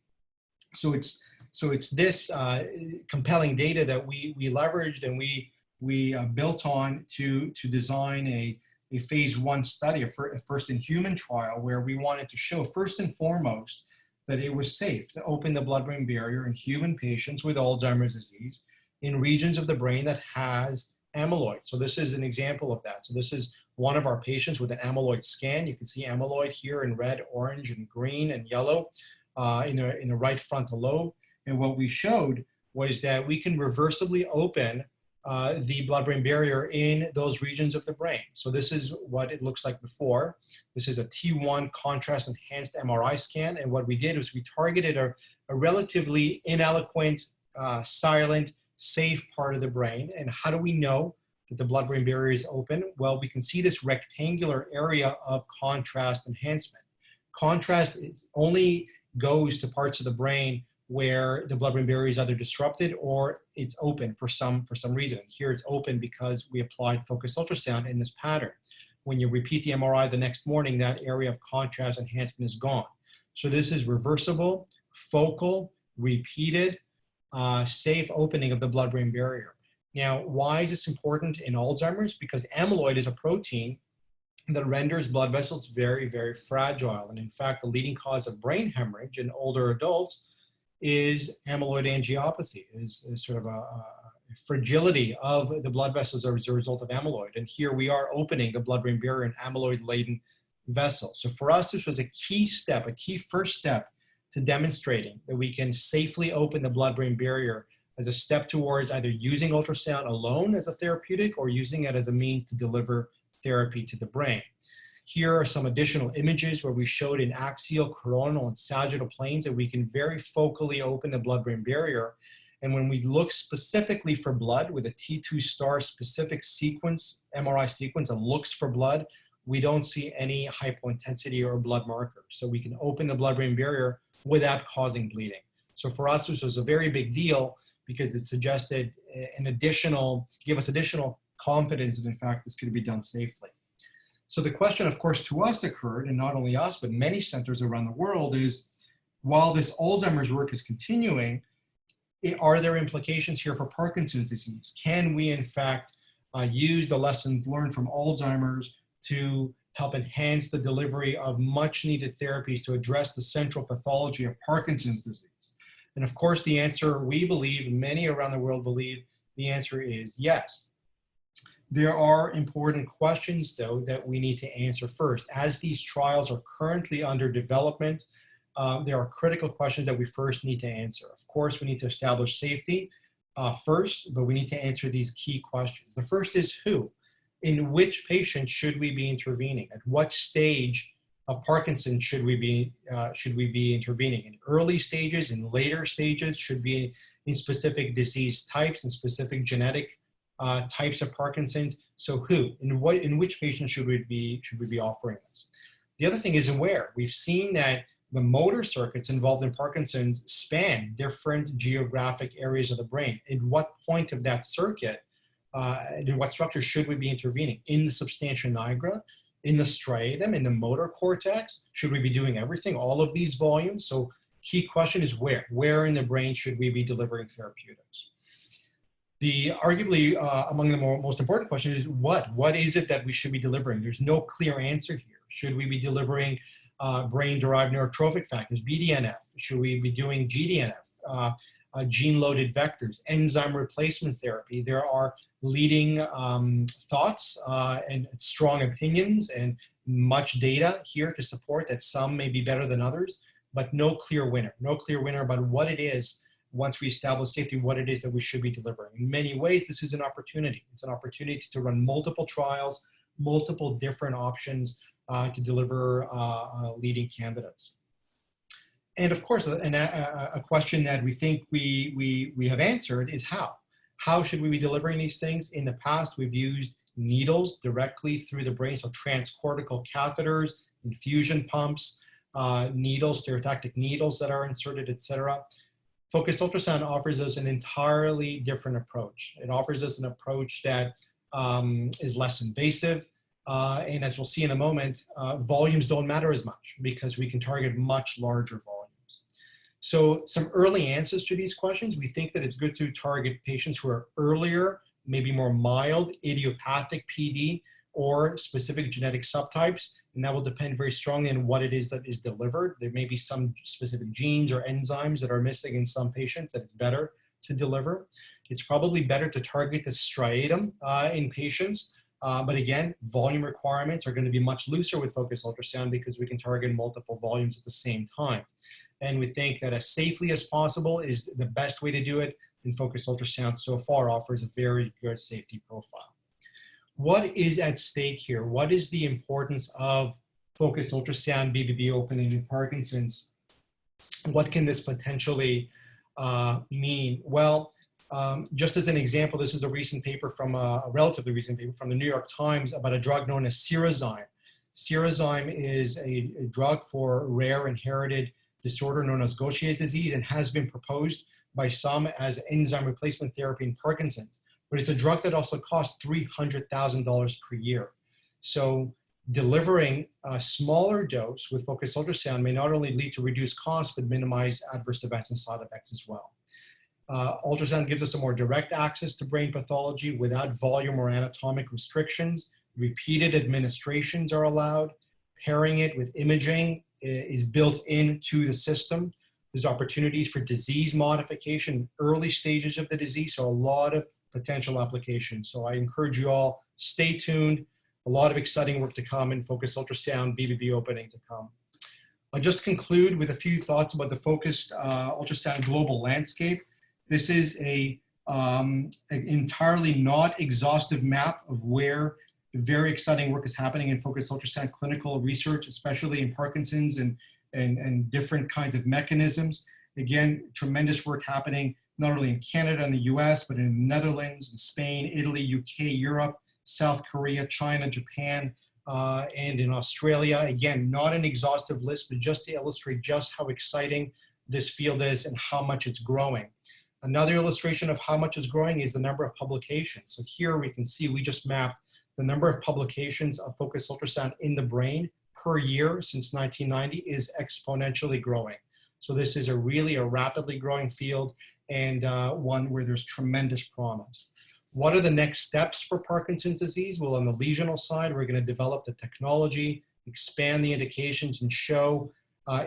So it's this compelling data that we leveraged and we built on to design a phase 1 study, a first in human trial, where we wanted to show first and foremost that it was safe to open the blood-brain barrier in human patients with Alzheimer's disease in regions of the brain that has amyloid. So this is an example of that. So this is one of our patients with an amyloid scan. You can see amyloid here in red, orange, and green, and yellow in the right frontal lobe. And what we showed was that we can reversibly open the blood-brain barrier in those regions of the brain. So this is what it looks like before. This is a T1 contrast-enhanced MRI scan. And what we did was we targeted a relatively ineloquent, silent, safe part of the brain. And how do we know that the blood-brain barrier is open? Well, we can see this rectangular area of contrast enhancement. Contrast only goes to parts of the brain where the blood-brain barrier is either disrupted or it's open for some reason. Here it's open because we applied focused ultrasound in this pattern. When you repeat the MRI the next morning, that area of contrast enhancement is gone. So this is reversible, focal, repeated, safe opening of the blood-brain barrier. Now, why is this important in Alzheimer's? Because amyloid is a protein that renders blood vessels very, very fragile. And in fact, the leading cause of brain hemorrhage in older adults is amyloid angiopathy, is sort of a fragility of the blood vessels as a result of amyloid. And here we are opening the blood-brain barrier in amyloid-laden vessels. So for us, this was a key step, a key first step to demonstrating that we can safely open the blood-brain barrier as a step towards either using ultrasound alone as a therapeutic or using it as a means to deliver therapy to the brain. Here are some additional images where we showed in axial, coronal, and sagittal planes that we can very focally open the blood-brain barrier. And when we look specifically for blood with a T2 star specific sequence, MRI sequence that looks for blood, we don't see any hypointensity or blood markers. So we can open the blood-brain barrier without causing bleeding. So for us, this was a very big deal because it suggested gave us additional confidence that in fact this could be done safely. So the question, of course, to us occurred, and not only us, but many centers around the world, is while this Alzheimer's work is continuing, are there implications here for Parkinson's disease? Can we, in fact, use the lessons learned from Alzheimer's to help enhance the delivery of much needed therapies to address the central pathology of Parkinson's disease? And of course, the answer we believe, and many around the world believe, the answer is yes. There are important questions, though, that we need to answer first. As these trials are currently under development, there are critical questions that we first need to answer. Of course, we need to establish safety first, but we need to answer these key questions. The first is who? In which patient should we be intervening? At what stage of Parkinson's should we be intervening? In early stages, in later stages, should be in specific disease types and specific genetic types of Parkinson's. So who? In which patient should we be offering this? The other thing is where. We've seen that the motor circuits involved in Parkinson's span different geographic areas of the brain. In what point of that circuit, in what structure should we be intervening? In the substantia nigra, in the striatum, in the motor cortex? Should we be doing everything, all of these volumes? So key question is where? Where in the brain should we be delivering therapeutics? Arguably, among the most important questions is what? What is it that we should be delivering? There's no clear answer here. Should we be delivering brain-derived neurotrophic factors, BDNF? Should we be doing GDNF, gene-loaded vectors, enzyme replacement therapy? There are leading thoughts and strong opinions and much data here to support that some may be better than others, but no clear winner. No clear winner about what it is, once we establish safety, what it is that we should be delivering. In many ways, this is an opportunity. It's an opportunity to run multiple trials, multiple different options to deliver leading candidates. And of course, a question that we think we have answered is how. How should we be delivering these things? In the past, we've used needles directly through the brain, so transcortical catheters, infusion pumps, needles, stereotactic needles that are inserted, etc. Focused ultrasound offers us an entirely different approach. It offers us an approach that is less invasive, and as we'll see in a moment, volumes don't matter as much because we can target much larger volumes. So some early answers to these questions, we think that it's good to target patients who are earlier, maybe more mild, idiopathic PD, or specific genetic subtypes, and that will depend very strongly on what it is that is delivered. There may be some specific genes or enzymes that are missing in some patients that it's better to deliver. It's probably better to target the striatum in patients, but again, volume requirements are going to be much looser with focused ultrasound because we can target multiple volumes at the same time. And we think that as safely as possible is the best way to do it, and focused ultrasound so far offers a very good safety profile. What is at stake here? What is the importance of focused ultrasound BBB opening in Parkinson's? What can this potentially mean? Well, just as an example, this is a recent paper from a relatively recent paper from the New York Times about a drug known as Cerezyme. Cerezyme is a drug for rare inherited disorder known as Gaucher's disease and has been proposed by some as enzyme replacement therapy in Parkinson's. But it's a drug that also costs $300,000 per year. So delivering a smaller dose with focused ultrasound may not only lead to reduced costs, but minimize adverse events and side effects as well. Ultrasound gives us a more direct access to brain pathology without volume or anatomic restrictions. Repeated administrations are allowed. Pairing it with imaging is built into the system. There's opportunities for disease modification, early stages of the disease, so a lot of potential applications. So I encourage you all, stay tuned. A lot of exciting work to come in focused ultrasound, BBB opening to come. I'll just conclude with a few thoughts about the focused ultrasound global landscape. This is an entirely not exhaustive map of where very exciting work is happening in focused ultrasound clinical research, especially in Parkinson's and different kinds of mechanisms. Again, tremendous work happening not only in Canada and the US, but in the Netherlands, in Spain, Italy, UK, Europe, South Korea, China, Japan, and in Australia. Again, not an exhaustive list, but just to illustrate just how exciting this field is and how much it's growing. Another illustration of how much it's growing is the number of publications. So here we can see we just mapped the number of publications of focused ultrasound in the brain per year since 1990 is exponentially growing. So this is really a rapidly growing field and one where there's tremendous promise. What are the next steps for Parkinson's disease? Well, on the lesional side, we're going to develop the technology, expand the indications, and show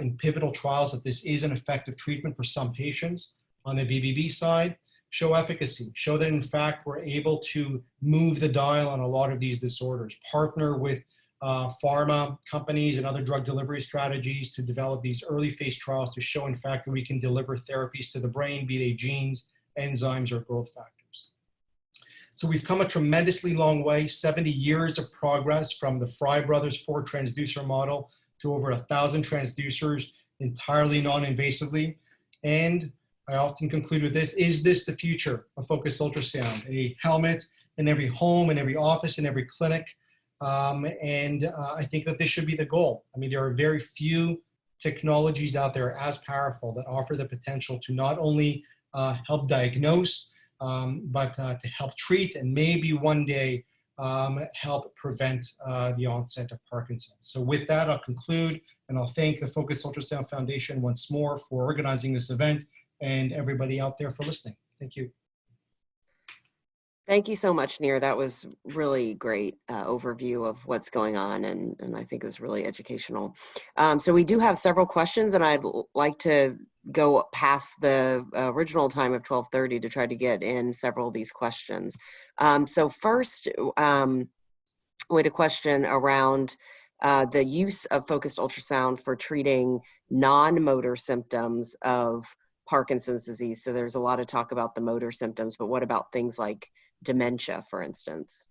in pivotal trials that this is an effective treatment for some patients. On the BBB side, show efficacy, show that in fact we're able to move the dial on a lot of these disorders, partner with pharma companies and other drug delivery strategies to develop these early phase trials to show in fact that we can deliver therapies to the brain, be they genes, enzymes, or growth factors. So we've come a tremendously long way, 70 years of progress from the Fry brothers 4 transducer model to over 1,000 transducers entirely non-invasively. And I often conclude with this, is this the future of focused ultrasound? A helmet in every home, in every office, in every clinic. I think that this should be the goal. I mean, there are very few technologies out there as powerful that offer the potential to not only help diagnose, but to help treat and maybe one day help prevent the onset of Parkinson's. So with that, I'll conclude and I'll thank the Focused Ultrasound Foundation once more for organizing this event and everybody out there for listening. Thank you. Thank you so much, Nir. That was really great overview of what's going on, and I think it was really educational. So we do have several questions, and I'd like to go past the original time of 12:30 to try to get in several of these questions. So first, we had a question around the use of focused ultrasound for treating non-motor symptoms of Parkinson's disease. So there's a lot of talk about the motor symptoms, but what about things like dementia, for instance?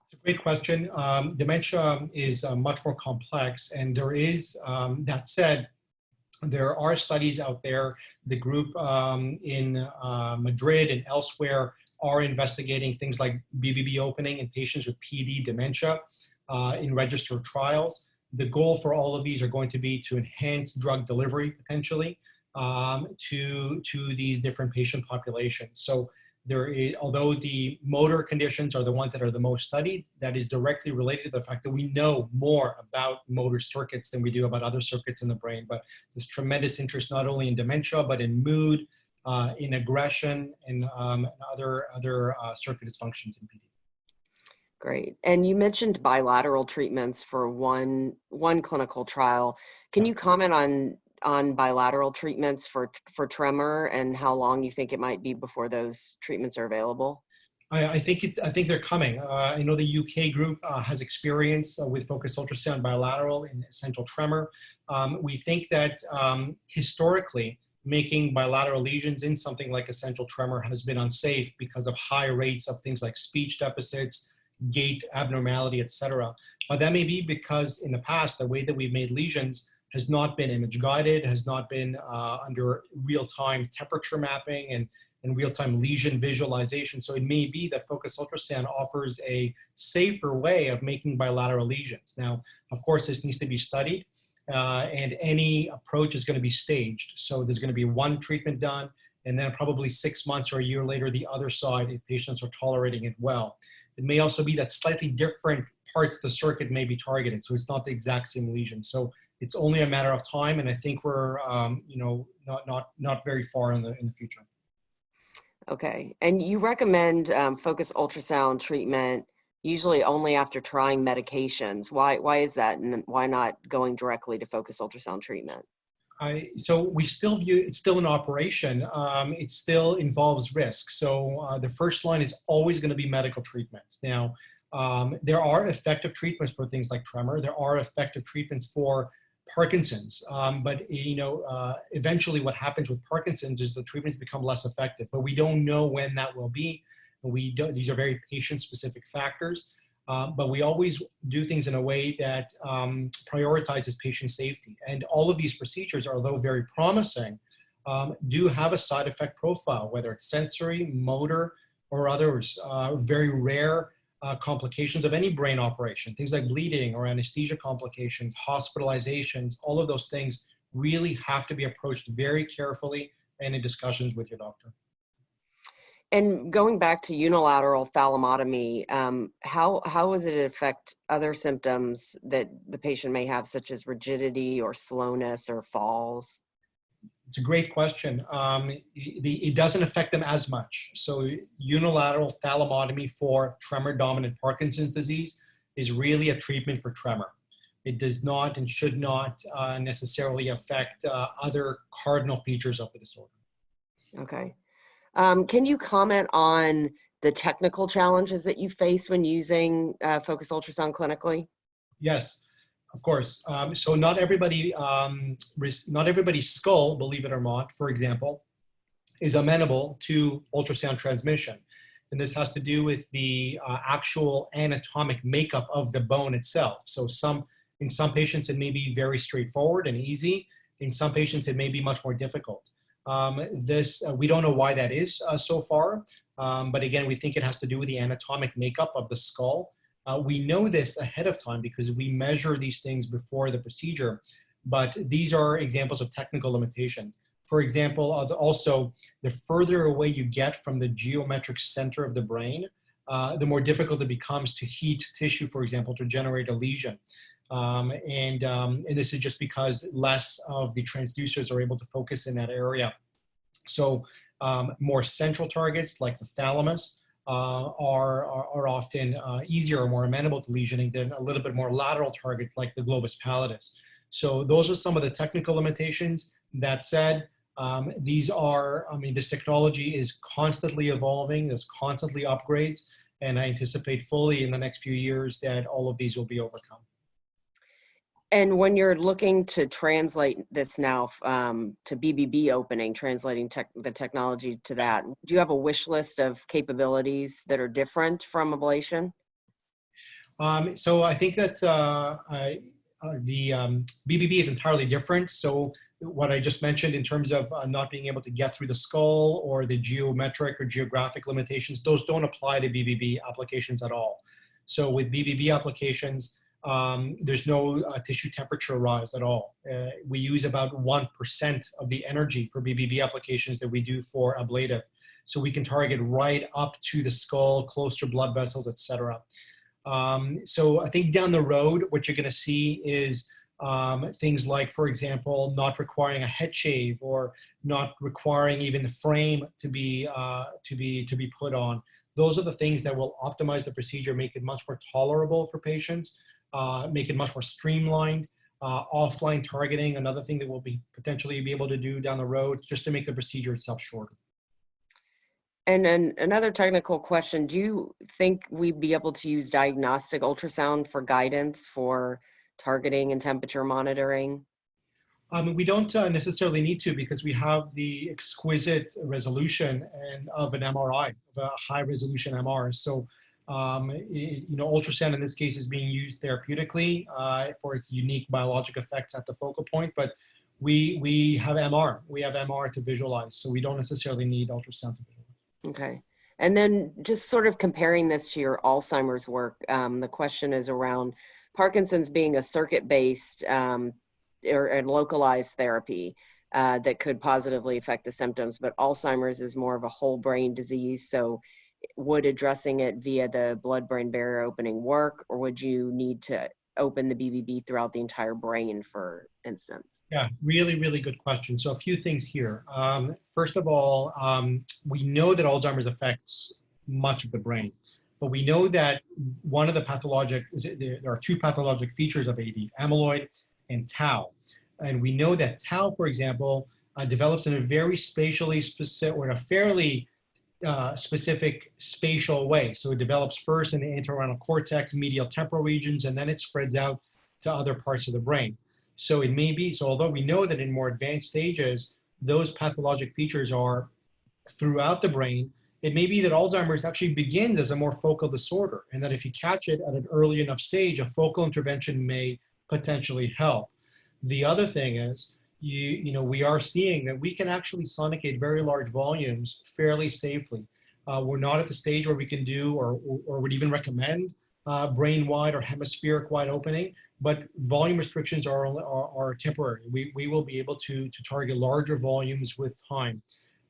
It's a great question. Dementia is much more complex, and there is, that said, there are studies out there. The group in Madrid and elsewhere are investigating things like BBB opening in patients with PD dementia in registered trials. The goal for all of these are going to be to enhance drug delivery potentially to these different patient populations. So there is, although the motor conditions are the ones that are the most studied, that is directly related to the fact that we know more about motor circuits than we do about other circuits in the brain. But there's tremendous interest not only in dementia, but in mood, in aggression, and other circuit dysfunctions in PD. Great. And you mentioned bilateral treatments for one clinical trial. Can you comment on bilateral treatments for tremor and how long you think it might be before those treatments are available? I think they're coming. I know the UK group has experience with focused ultrasound bilateral in essential tremor. We think that historically, making bilateral lesions in something like essential tremor has been unsafe because of high rates of things like speech deficits, gait abnormality, etc. But that may be because in the past, the way that we've made lesions has not been image guided, has not been under real-time temperature mapping and real-time lesion visualization. So it may be that focused ultrasound offers a safer way of making bilateral lesions. Now, of course, this needs to be studied and any approach is going to be staged. So there's going to be one treatment done and then probably 6 months or a year later, the other side if patients are tolerating it well. It may also be that slightly different parts of the circuit may be targeted. So it's not the exact same lesion. So it's only a matter of time. And I think we're, not very far in the future. Okay. And you recommend focused ultrasound treatment usually only after trying medications. Why is that? And why not going directly to focused ultrasound treatment? So we still view it's still an operation. It still involves risk. So the first line is always going to be medical treatment. Now, there are effective treatments for things like tremor. There are effective treatments for Parkinson's. But eventually what happens with Parkinson's is the treatments become less effective, but we don't know when that will be. These are very patient-specific factors, but we always do things in a way that prioritizes patient safety. And all of these procedures, although very promising, do have a side effect profile, whether it's sensory, motor, or others. Very rare complications of any brain operation, things like bleeding or anesthesia complications, hospitalizations, all of those things really have to be approached very carefully and in discussions with your doctor. And going back to unilateral thalamotomy, how does it affect other symptoms that the patient may have, such as rigidity or slowness or falls? It's a great question. It doesn't affect them as much. So unilateral thalamotomy for tremor-dominant Parkinson's disease is really a treatment for tremor. It does not and should not necessarily affect other cardinal features of the disorder. Okay. Can you comment on the technical challenges that you face when using focused ultrasound clinically? Yes. Of course. So not everybody's skull, believe it or not, for example, is amenable to ultrasound transmission. And this has to do with the actual anatomic makeup of the bone itself. So in some patients, it may be very straightforward and easy. In some patients, it may be much more difficult. We don't know why that is so far. But again, we think it has to do with the anatomic makeup of the skull. We know this ahead of time because we measure these things before the procedure, but these are examples of technical limitations. For example, also, the further away you get from the geometric center of the brain, the more difficult it becomes to heat tissue, for example, to generate a lesion. And this is just because less of the transducers are able to focus in that area. So more central targets like the thalamus, are often easier or more amenable to lesioning than a little bit more lateral targets like the globus pallidus. So those are some of the technical limitations. That said, this technology is constantly evolving, there's constantly upgrades, and I anticipate fully in the next few years that all of these will be overcome. And when you're looking to translate this now to BBB opening, translating the technology to that, do you have a wish list of capabilities that are different from ablation? So I think that the BBB is entirely different. So what I just mentioned in terms of not being able to get through the skull or the geometric or geographic limitations, those don't apply to BBB applications at all. So with BBB applications, there's no tissue temperature rise at all. We use about 1% of the energy for BBB applications that we do for ablative. So we can target right up to the skull, close to blood vessels, etc. So I think down the road, what you're going to see is things like, for example, not requiring a head shave or not requiring even the frame to be put on. Those are the things that will optimize the procedure, make it much more tolerable for patients. Make it much more streamlined. Offline targeting, another thing that we'll potentially be able to do down the road, just to make the procedure itself shorter. And then another technical question, do you think we'd be able to use diagnostic ultrasound for guidance for targeting and temperature monitoring? We don't necessarily need to, because we have the exquisite resolution of an MRI, of a high resolution MR. So ultrasound in this case is being used therapeutically for its unique biologic effects at the focal point, but we have MR. We have MR to visualize, so we don't necessarily need ultrasound to visualize. Okay. And then just sort of comparing this to your Alzheimer's work, the question is around Parkinson's being a circuit-based or a localized therapy that could positively affect the symptoms, but Alzheimer's is more of a whole brain disease. So would addressing it via the blood-brain barrier opening work, or would you need to open the BBB throughout the entire brain, for instance? Yeah, really, really good question. So a few things here. First of all, we know that Alzheimer's affects much of the brain, but we know that one of the there are two pathologic features of AD, amyloid and tau. And we know that tau, for example, develops in a very spatially specific, or in a fairly specific spatial way. So it develops first in the entorhinal cortex, medial temporal regions, and then it spreads out to other parts of the brain. So it may be, so although we know that in more advanced stages, those pathologic features are throughout the brain, it may be that Alzheimer's actually begins as a more focal disorder, and that if you catch it at an early enough stage, a focal intervention may potentially help. The other thing is, we are seeing that we can actually sonicate very large volumes fairly safely. We're not at the stage where we can do or would even recommend brain-wide or hemispheric-wide opening, but volume restrictions are temporary. We will be able to target larger volumes with time.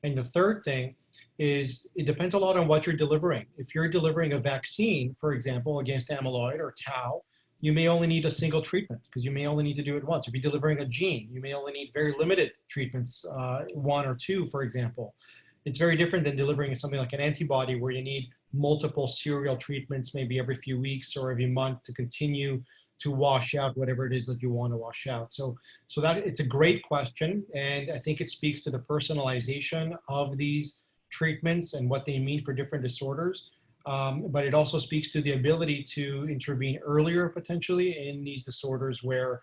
And the third thing is it depends a lot on what you're delivering. If you're delivering a vaccine, for example, against amyloid or tau, you may only need a single treatment because you may only need to do it once. If you're delivering a gene, you may only need very limited treatments, one or two, for example. It's very different than delivering something like an antibody where you need multiple serial treatments, maybe every few weeks or every month to continue to wash out whatever it is that you want to wash out. So that it's a great question. And I think it speaks to the personalization of these treatments and what they mean for different disorders. But it also speaks to the ability to intervene earlier potentially in these disorders where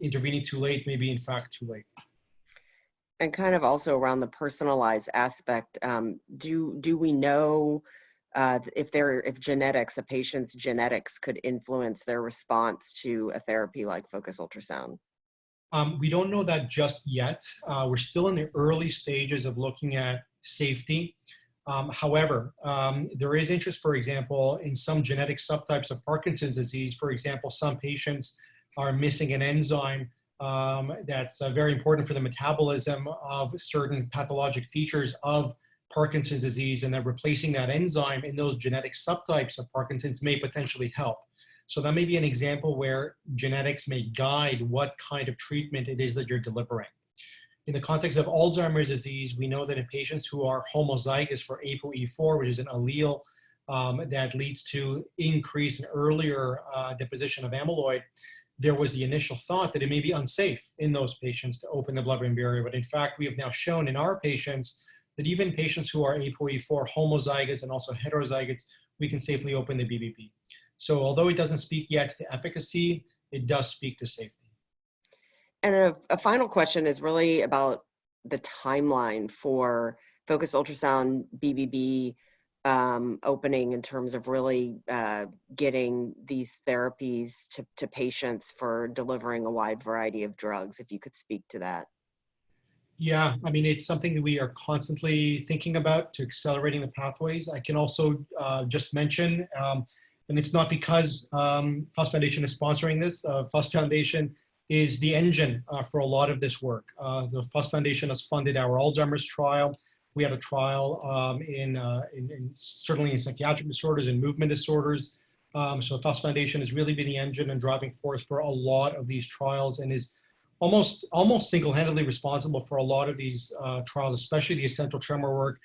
intervening too late may be in fact too late. And kind of also around the personalized aspect, do we know if genetics, a patient's genetics could influence their response to a therapy like focused ultrasound? We don't know that just yet. We're still in the early stages of looking at safety. However, there is interest, for example, in some genetic subtypes of Parkinson's disease. For example, some patients are missing an enzyme that's very important for the metabolism of certain pathologic features of Parkinson's disease, and that replacing that enzyme in those genetic subtypes of Parkinson's may potentially help. So that may be an example where genetics may guide what kind of treatment it is that you're delivering. In the context of Alzheimer's disease, we know that in patients who are homozygous for ApoE4, which is an allele that leads to increase in earlier deposition of amyloid, there was the initial thought that it may be unsafe in those patients to open the blood-brain barrier. But in fact, we have now shown in our patients that even patients who are ApoE4 homozygous and also heterozygous, we can safely open the BBB. So although it doesn't speak yet to efficacy, it does speak to safety. And a final question is really about the timeline for focused ultrasound BBB opening in terms of really getting these therapies to patients for delivering a wide variety of drugs, if you could speak to that. Yeah, I mean, it's something that we are constantly thinking about to accelerating the pathways. I can also just mention, and it's not because FUSS Foundation is sponsoring this, FUSS Foundation is the engine for a lot of this work. The FUSS Foundation has funded our Alzheimer's trial. We had a trial certainly in psychiatric disorders and movement disorders. So FUSS Foundation has really been the engine and driving force for a lot of these trials and is almost single-handedly responsible for a lot of these trials, especially the essential tremor work.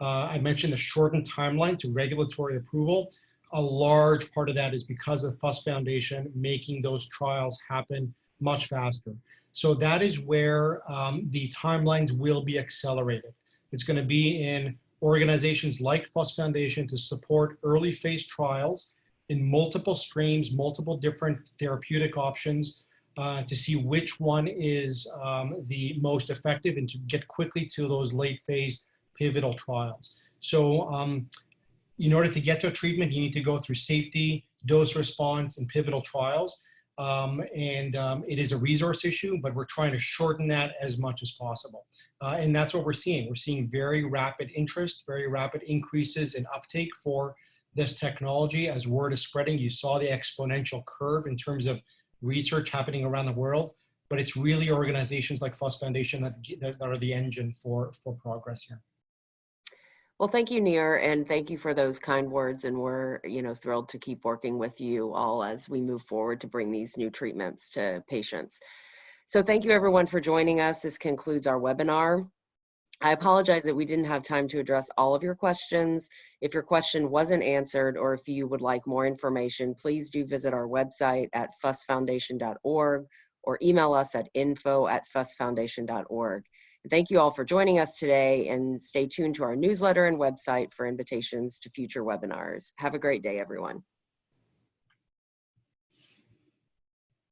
I mentioned the shortened timeline to regulatory approval. A large part of that is because of FUSS Foundation making those trials happen much faster. So that is where the timelines will be accelerated. It's going to be in organizations like FUSS Foundation to support early phase trials in multiple streams, multiple different therapeutic options to see which one is the most effective and to get quickly to those late phase pivotal trials. So in order to get to a treatment, you need to go through safety, dose response, and pivotal trials. It is a resource issue, but we're trying to shorten that as much as possible. And that's what we're seeing. We're seeing very rapid interest, very rapid increases in uptake for this technology as word is spreading. You saw the exponential curve in terms of research happening around the world, but it's really organizations like FUSS Foundation that are the engine for progress here. Well, thank you, Nir, and thank you for those kind words. And we're, thrilled to keep working with you all as we move forward to bring these new treatments to patients. So thank you, everyone, for joining us. This concludes our webinar. I apologize that we didn't have time to address all of your questions. If your question wasn't answered or if you would like more information, please do visit our website at fussfoundation.org or email us at info@fussfoundation.org. Thank you all for joining us today, and stay tuned to our newsletter and website for invitations to future webinars. Have a great day, everyone.